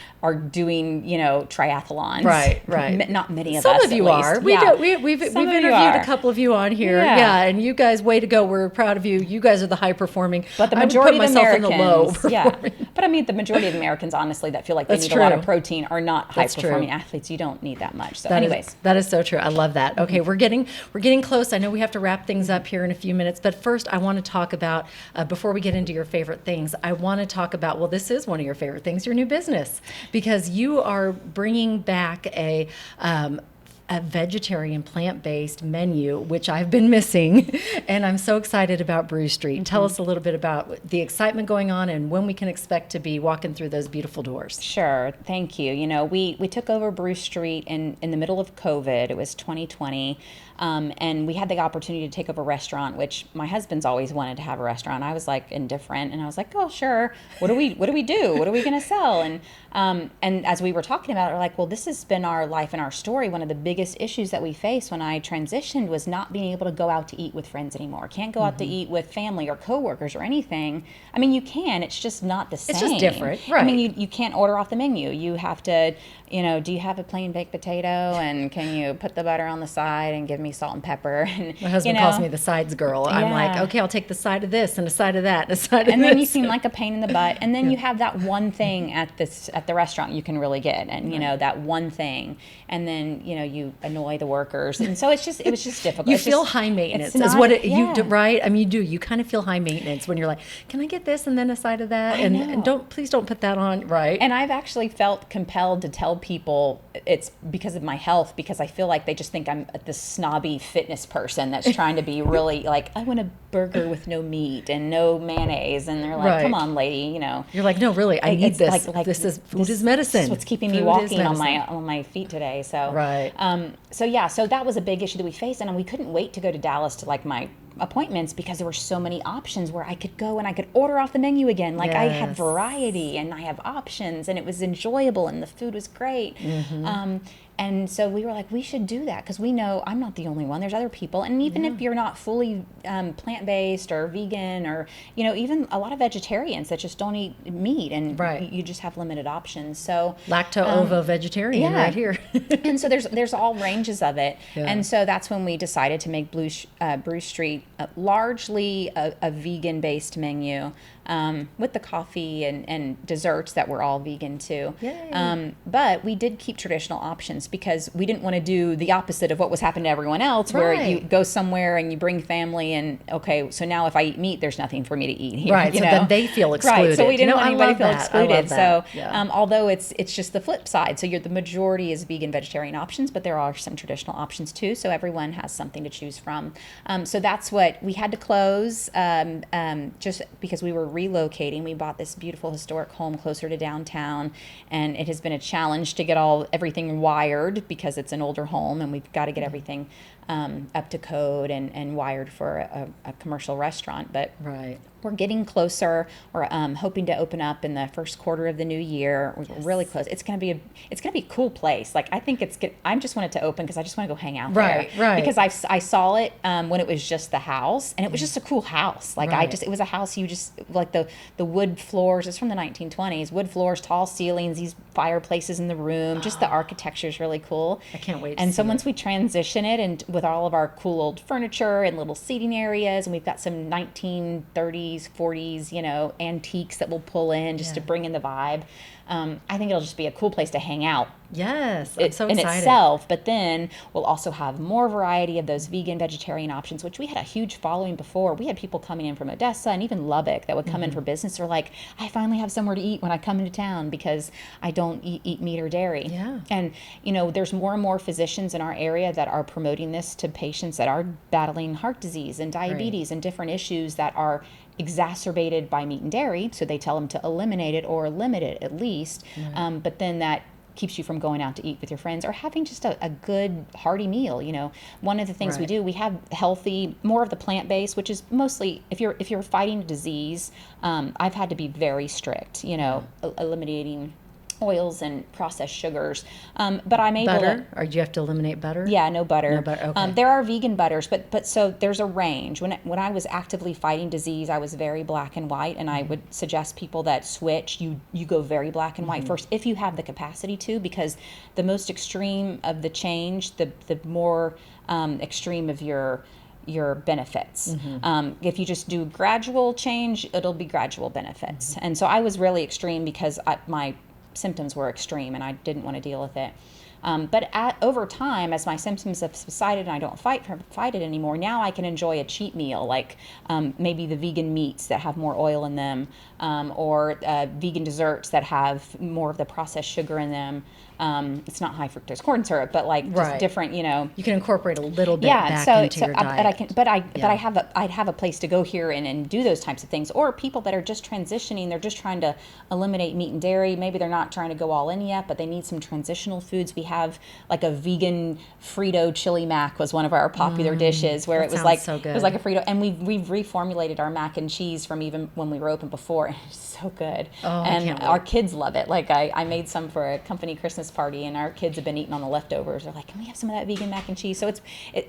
doing, triathlons. Right. Not many of us. Some of you are. We've interviewed a couple of you on here. Yeah. And you guys, way to go. We're proud of you. You guys are the high-performing. But the I would majority put of myself Americans, in the low-performing. But I mean, the majority of Americans, honestly, that feel like they That's need a lot of true. protein are not That's high-performing true. athletes. You don't need that much. So That that is so true. I love that. Okay, we're getting close. I know we have to wrap things up here in a few minutes, but first I want to talk about, before we get into your favorite things, I want to talk about, well, this is one of your favorite things, your new business, because you are bringing back a vegetarian plant-based menu, which I've been missing, and I'm so excited about Brew St. Tell us a little bit about the excitement going on and when we can expect to be walking through those beautiful doors. Sure. Thank you. We took over Brew St. in the middle of COVID. It was 2020. And we had the opportunity to take over a restaurant, which my husband's always wanted to have a restaurant. I was like indifferent, and I was like, oh, sure. What do we do? What are we going to sell? And as we were talking about it, we're like, well, this has been our life and our story. One of the biggest issues that we faced when I transitioned was not being able to go out to eat with friends anymore. Can't go out to eat with family or coworkers or anything. I mean, you can. It's just not the same. It's just different, right? I mean, you can't order off the menu. You have to, do you have a plain baked potato, and can you put the butter on the side and give me salt and pepper? And my husband calls me the sides girl. I'm like, okay, I'll take the side of this and a side of that and a side of this. And then you seem like a pain in the butt. And then you have that one thing at the restaurant you can really get, and that one thing. And then you annoy the workers, and so it was just difficult. You feel high maintenance, is what you do, right? I mean, you do. You kind of feel high maintenance when you're like, can I get this and then a side of that, and please don't put that on, right? And I've actually felt compelled to tell people it's because of my health, because I feel like they just think I'm this snobby fitness person that's trying to be really like, I want a burger with no meat and no mayonnaise, and they're like, come on, lady, You're like, no, really, I need this. Like, this is food is medicine. This is what's keeping me walking on my feet today. So right. So that was a big issue that we faced, and we couldn't wait to go to Dallas to like my appointments because there were so many options where I could go and I could order off the menu again. Like I had variety and I have options, and it was enjoyable and the food was great. And so we were like, we should do that because we know I'm not the only one. There's other people. And even if you're not fully plant-based or vegan, or, even a lot of vegetarians that just don't eat meat, and you just have limited options. So lacto-ovo vegetarian right here. And so there's all ranges of it. Yeah. And so that's when we decided to make Brew St. Largely a vegan-based menu. With the coffee and desserts that were all vegan too. But we did keep traditional options because we didn't want to do the opposite of what was happening to everyone else, where you go somewhere and you bring family and, okay, so now if I eat meat, there's nothing for me to eat here. Right, so then they feel excluded. Right, so we didn't want anybody to feel excluded. So yeah. Although it's just the flip side, so the majority is vegan, vegetarian options, but there are some traditional options too, so everyone has something to choose from. So that's what we had to close just because we were relocating. We bought this beautiful historic home closer to downtown, and it has been a challenge to get everything wired because it's an older home, and we've got to get everything up to code and wired for a commercial restaurant. But Right. we're getting closer. We're hoping to open up in the first quarter of the new year. We're really close. It's gonna be a cool place. Like, I think it's good. I just want it to open because I just want to go hang out Right, there. right. Because I saw it when it was just the house, and it was just a cool house. Like, Right. it was a house you just like the wood floors. It's from the 1920s. Wood floors, tall ceilings, these fireplaces in the room. Just the architecture is really cool. I can't wait to And so see once it. we transition it, and with all of our cool old furniture and little seating areas, and we've got some 1930s, 40s, antiques that we'll pull in just to Yeah. bring in the vibe. I think it'll just be a cool place to hang out Yes, I'm so in excited. itself, but then we'll also have more variety of those vegan, vegetarian options, which we had a huge following before. We had people coming in from Odessa and even Lubbock that would come in for business. They're like, I finally have somewhere to eat when I come into town because I don't eat meat or dairy. Yeah. And, there's more and more physicians in our area that are promoting this to patients that are battling heart disease and diabetes and different issues that are exacerbated by meat and dairy. So they tell them to eliminate it or limit it at least. But then that keeps you from going out to eat with your friends or having just a good hearty meal. One of the things we Right. do, we have healthy, more of the plant-based, which is mostly if you're fighting a disease. I've had to be very strict, eliminating oils and processed sugars. But I'm able Butter? to. Or do you have to eliminate butter? Yeah, no butter. No butter, okay. There are vegan butters, but so there's a range. When I was actively fighting disease, I was very black and white, and I would suggest people that switch. You go very black and white first if you have the capacity to, because the most extreme of the change, the more extreme of your benefits. If you just do gradual change, it'll be gradual benefits. And so I was really extreme because my symptoms were extreme and I didn't want to deal with it. But over time, as my symptoms have subsided and I don't fight it anymore, now I can enjoy a cheat meal, like maybe the vegan meats that have more oil in them, or vegan desserts that have more of the processed sugar in them. It's not high fructose corn syrup, but like just Right. different, You can incorporate a little bit yeah, back so into your diet. I'd have a place to go here and do those types of things. Or people that are just transitioning, they're just trying to eliminate meat and dairy. Maybe they're not trying to go all in yet, but they need some transitional foods. We have like a vegan Frito chili mac was one of our popular dishes, where that it was sounds like so good. it was like a Frito, and we've reformulated our mac and cheese from even when we were open before, and it's so good. Oh, I and can't wait. our kids love it. Like I made some for a company Christmas party, and our kids have been eating on the leftovers. They're like, can we have some of that vegan mac and cheese? So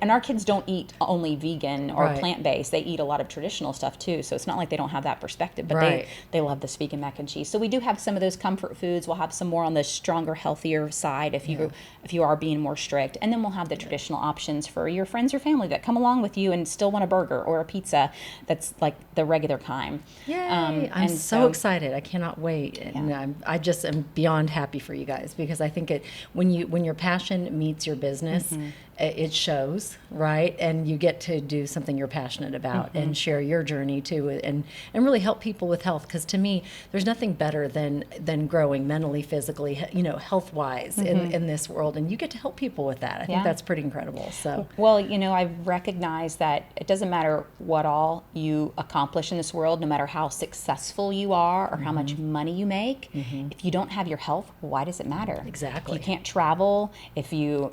and our kids don't eat only vegan or Right. plant-based. They eat a lot of traditional stuff too. So it's not like they don't have that perspective, but Right. they love this vegan mac and cheese. So we do have some of those comfort foods. We'll have some more on the stronger, healthier side if you are being more strict. And then we'll have the traditional options for your friends or family that come along with you and still want a burger or a pizza that's like the regular kind. Yay! I'm and so excited. I cannot wait. And I just am beyond happy for you guys, because I think when your passion meets your business, it shows, right? And you get to do something you're passionate about and share your journey too, and really help people with health. Because to me, there's nothing better than growing mentally, physically, health wise in this world. And you get to help people with that. I think Yeah. that's pretty incredible. So Well, I've recognized that it doesn't matter what all you accomplish in this world, no matter how successful you are or how much money you make, if you don't have your health, why does it matter? Exactly. If you can't travel, if you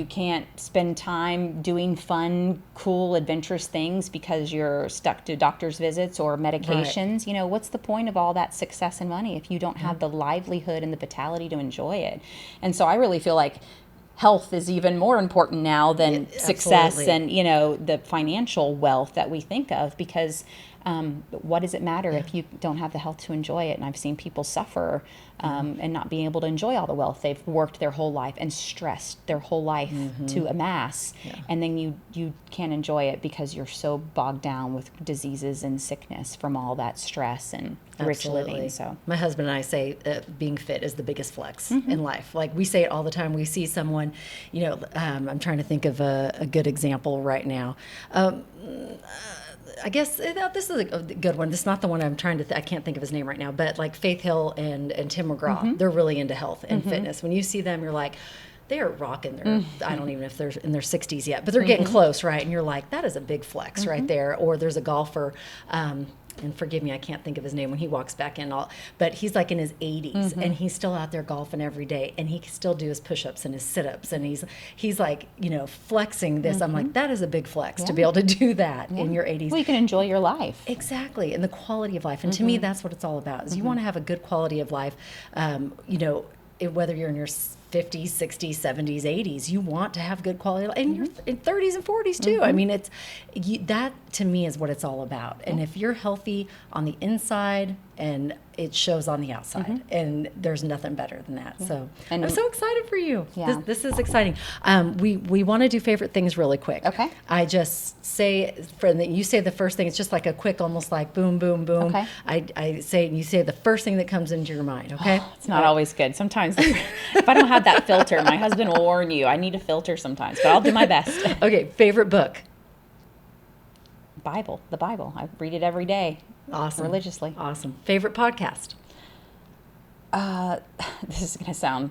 can't spend time doing fun, cool, adventurous things because you're stuck to doctor's visits or medications, what's the point of all that success and money if you don't have the livelihood and the vitality to enjoy it? And so I really feel like health is even more important now than success absolutely. and the financial wealth that we think of, because what does it matter if you don't have the health to enjoy it? And I've seen people suffer and not being able to enjoy all the wealth they've worked their whole life and stressed their whole life to amass, and then you can't enjoy it because you're so bogged down with diseases and sickness from all that stress and rich living. So my husband and I say being fit is the biggest flex in life. Like, we say it all the time. We see someone, I'm trying to think of a good example right now. I guess this is a good one. This is not the one I'm trying to I can't think of his name right now, but like Faith Hill and Tim McGraw, they're really into health and fitness. When you see them, you're like, they are rocking their, I don't even know if they're in their 60s yet, but they're getting close, right? And you're like, that is a big flex right there. Or there's a golfer, and forgive me, I can't think of his name when he walks back in, but he's like in his 80s and he's still out there golfing every day, and he can still do his push-ups and his sit-ups, and he's like, flexing this. I'm like, that is a big flex to be able to do that in your 80s. Well, you can enjoy your life. Exactly, and the quality of life. And to me, that's what it's all about, is you want to have a good quality of life, whether you're in your 50s, 60s, 70s, 80s, you want to have good quality of life. And you're in 30s and 40s too. I mean, that to me is what it's all about. And if you're healthy on the inside, and it shows on the outside, and there's nothing better than that. So I'm so excited for you. Yeah. This is exciting. We want to do favorite things really quick. Okay. I just say, you say the first thing. It's just like a quick, almost like boom, boom, boom. Okay. I say, and you say the first thing that comes into your mind. Okay. It's not always good. Sometimes if I don't have that filter, my husband will warn you. I need a filter sometimes, but I'll do my best. Okay. Favorite book. The Bible. I read it every day. Awesome. Religiously. Awesome. Favorite podcast. This is going to sound,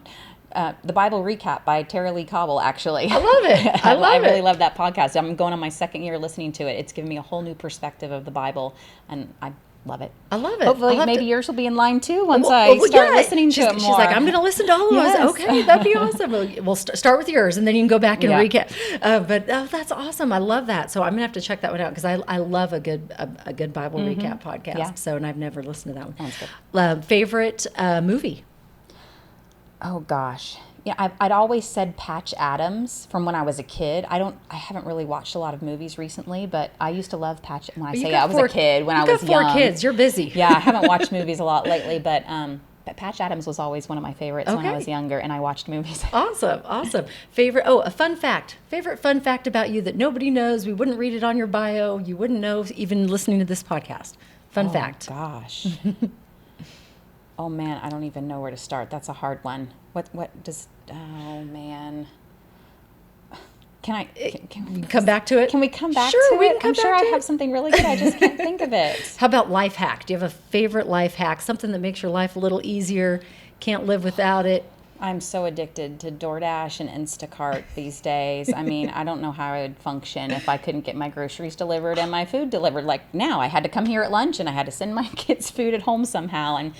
the Bible Recap by Tara Lee Cobble, actually. I love it. I really love that podcast. I'm going on my second year listening to it. It's given me a whole new perspective of the Bible, and I love it. I love it. Hopefully, maybe yours will be in line too once I start listening to it more. She's like, I'm going to listen to all of Yes. us. Okay, that'd be awesome. We'll start with yours, and then you can go back and Yeah. recap. But that's awesome. I love that. So I'm going to have to check that one out, because I love a good Bible recap podcast. Yeah. So, and I've never listened to that one. That's good. Favorite movie. Oh gosh. Yeah, I'd always said Patch Adams from when I was a kid. I haven't really watched a lot of movies recently, but I used to love Patch. When I say I was a kid, when I was young. You got 4 kids. You're busy. Yeah, I haven't watched movies a lot lately, but Patch Adams was always one of my favorites when I Okay. was younger, and I watched movies. Awesome. Favorite, a fun fact. Favorite fun fact about you that nobody knows. We wouldn't read it on your bio. You wouldn't know even listening to this podcast. Fun fact. Gosh. Oh man, I don't even know where to start. That's a hard one. What does? Oh man. Can we Come back to it? Can we come back Sure, to we it? can come I'm sure back I to have it. something really good. I just can't think of it. How about life hack? Do you have a favorite life hack? Something that makes your life a little easier, can't live without it? I'm so addicted to DoorDash and Instacart these days. I mean, I don't know how I would function if I couldn't get my groceries delivered and my food delivered. Like now, I had to come here at lunch and I had to send my kids food at home somehow. And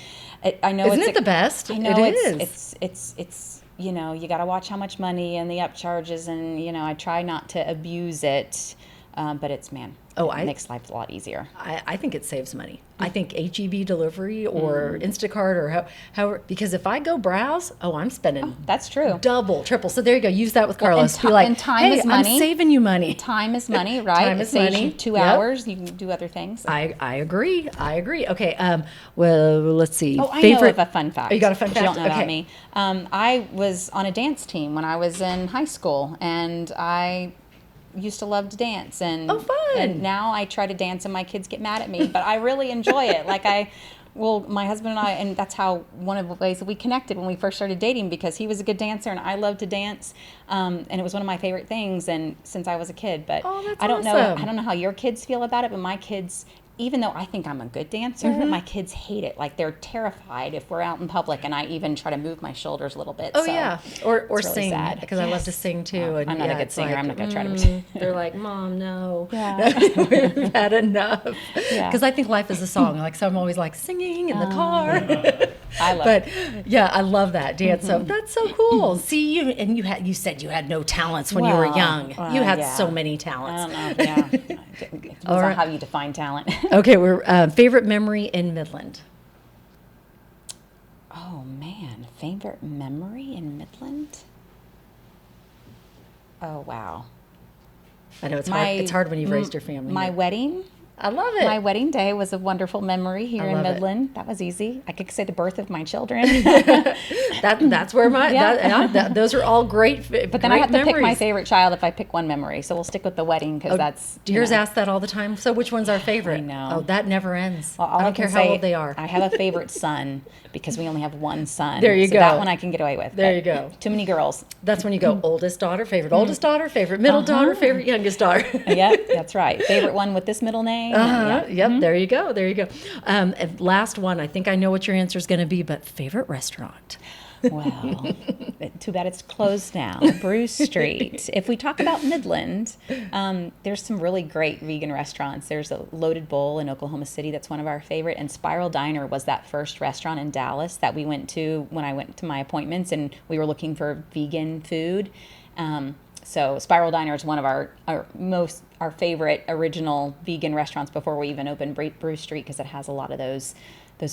I know Isn't it the best? I know it is. It's you got to watch how much money and the upcharges, and I try not to abuse it, but it makes life a lot easier. I think it saves money. I think HEB delivery or Instacart or how because if I go browse, I'm spending That's true. double, triple. So there you go. Use that with Carlos. and Be like, and time hey, is money. I'm saving you money. Time is money, right? Time It is saves money. you 2 Yep. hours. You can do other things. I agree. Okay. Well, let's see. Oh, I know of a fun fact. Oh, you got a fun that fact? You don't know about Okay. me. I was on a dance team when I was in high school, and I used to love to dance. And, Oh, fun. And now I try to dance, and my kids get mad at me, but I really enjoy it. My husband and I, and that's how one of the ways that we connected when we first started dating, because he was a good dancer and I loved to dance, and it was one of my favorite things, and since I was a kid. But that's I don't awesome. know how your kids feel about it, but my kids, even though I think I'm a good dancer, my kids hate it. Like they're terrified if we're out in public, and I even try to move my shoulders a little bit. Oh so yeah, or it's really sing, sad. because I love to sing too. Oh, and I'm not a good it's singer. like, I'm not going to try to. They're like, Mom, no. Yeah. We've had enough. Yeah. Because I think life is a song. Like, so I'm always like singing in the car. I love But yeah, I love that dance. So that's so cool. See, you said you had no talents when you were Well, young. You had yeah. so many I talents. don't know. Yeah. Depends All on right. how you define talent. Okay, we're favorite memory in Midland. Oh man, favorite memory in Midland? Oh wow. I know it's hard. It's hard when you've raised your family. My wedding. I love it. My wedding day was a wonderful memory here in love it. Midland. That was easy. I could say the birth of my children. That's where my Yeah. those are all great. But then I have to pick my favorite child if I pick one memory. So we'll stick with the wedding because that's Do yours ask that all the time? So which one's our favorite? I know. Oh, that never ends. Well, all I don't can care how say, old they are. I have a favorite son because we only have one son. There you so go. That one I can get away with. There but you go. Too many girls. That's when you go oldest daughter, favorite oldest daughter, favorite middle daughter, favorite youngest daughter. Yep, that's right. Favorite one with this middle name. Uh-huh. Yeah. Yep, there you go. There you go. And last one, I think I know what your answer is going to be, but favorite restaurant. Well, too bad it's closed now. Brew Street. If we talk about Midland, there's some really great vegan restaurants. There's a Loaded Bowl in Oklahoma City that's one of our favorite, and Spiral Diner was that first restaurant in Dallas that we went to when I went to my appointments, and we were looking for vegan food. So Spiral Diner is one of our favorite original vegan restaurants before we even opened Brew Street, because it has a lot of those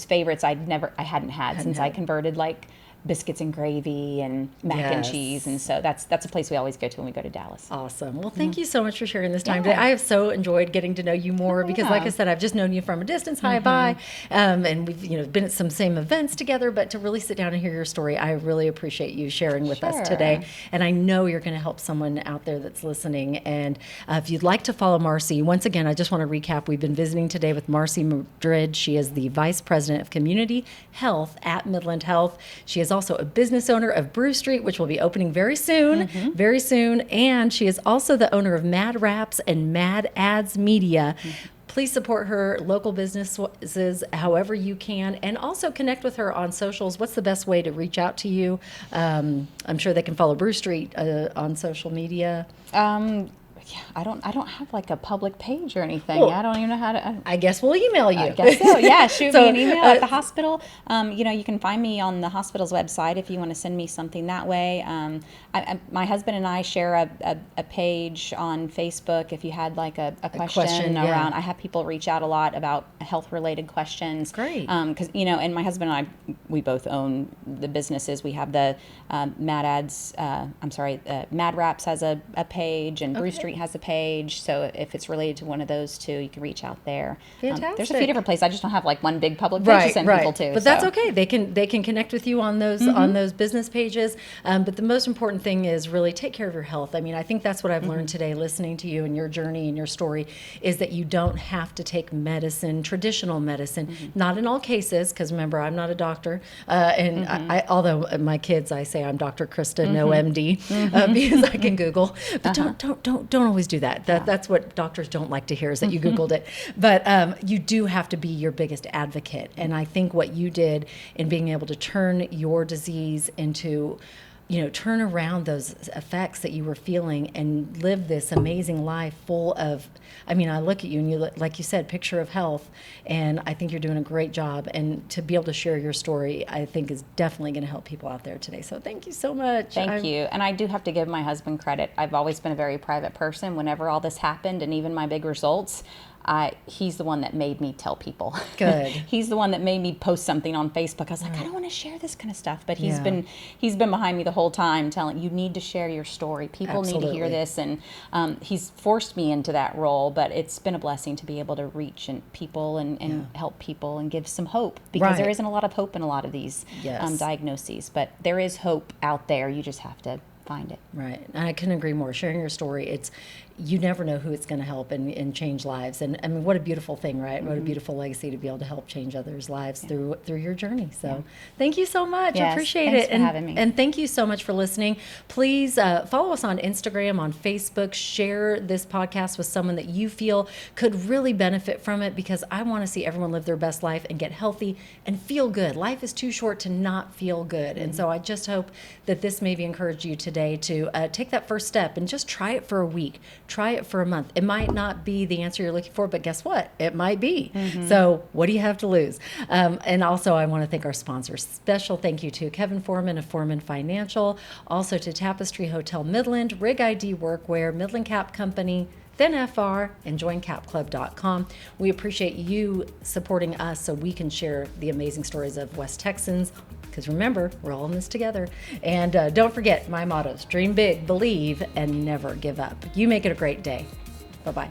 favorites I hadn't had since I converted, like biscuits and gravy and mac and cheese, and so that's a place we always go to when we go to Dallas. Awesome. Well, thank you so much for sharing this time today. I have so enjoyed getting to know you more because, like I said, I've just known you from a distance, hi-bye, and we've been at some same events together. But to really sit down and hear your story, I really appreciate you sharing with us today. And I know you're going to help someone out there that's listening. And if you'd like to follow Marcy, once again, I just want to recap. We've been visiting today with Marcy Madrid. She is the Vice President of Community Health at Midland Health. She is also a business owner of Brew Street, which will be opening very soon, and she is also the owner of Mad Raps and Mad Ads Media. Please support her local businesses however you can, and also connect with her on socials. What's the best way to reach out to you? I'm sure they can follow Brew Street on social media. Yeah, I don't have like a public page or anything. Well, I don't even know how to. I guess we'll email you. I guess so. Yeah, shoot me an email at the hospital. You can find me on the hospital's website if you want to send me something that way. My husband and I share a page on Facebook. If you had like a question around, I have people reach out a lot about health related questions. Great. Because and my husband and I, we both own the businesses. We have the Mad Raps has a page, and Brew Street has a page, so if it's related to one of those two, you can reach out there. Fantastic. There's a few different places. I just don't have like one big public page to send people to. But that's okay. They can connect with you on those business pages. But the most important thing is really take care of your health. I mean, I think that's what I've learned today, listening to you and your journey and your story, is that you don't have to take medicine, traditional medicine. Not in all cases, because remember, I'm not a doctor, and although my kids, I say I'm Dr. Krista, no MD, because I can Google. But don't always do that. That's what doctors don't like to hear, is that you Googled it. But you do have to be your biggest advocate. And I think what you did in being able to turn your disease into, turn around those effects that you were feeling and live this amazing life full of, I look at you and you look, like you said, picture of health, and I think you're doing a great job. And to be able to share your story, I think is definitely going to help people out there today. So thank you so much. Thank you. And I do have to give my husband credit. I've always been a very private person. Whenever all this happened, and even my big results, he's the one that made me tell people. Good. He's the one that made me post something on Facebook. I was like, I don't want to share this kind of stuff, but he's been behind me the whole time, telling you need to share your story. People need to hear this, and he's forced me into that role. But it's been a blessing to be able to reach people and help people and give some hope, because there isn't a lot of hope in a lot of these diagnoses. But there is hope out there. You just have to find it. Right. And I couldn't agree more. Sharing your story, you never know who it's going to help and change lives. And I mean, what a beautiful thing, right? What a beautiful legacy to be able to help change others' lives through your journey. So thank you so much. Yes, I appreciate thanks it. for having me. And thank you so much for listening. Please follow us on Instagram, on Facebook. Share this podcast with someone that you feel could really benefit from it, because I want to see everyone live their best life and get healthy and feel good. Life is too short to not feel good. And so I just hope that this maybe encouraged you today to take that first step and just try it for a week. Try it for a month. It might not be the answer you're looking for, but guess what? It might be. So what do you have to lose? And also, I want to thank our sponsors. Special thank you to Kevin Foreman of Foreman Financial, also to Tapestry Hotel Midland, Rig ID Workwear, Midland Cap Company, Then FR, and joincapclub.com. We appreciate you supporting us so we can share the amazing stories of West Texans, because remember, we're all in this together. And don't forget my mottos: dream big, believe, and never give up. You make it a great day. Bye-bye.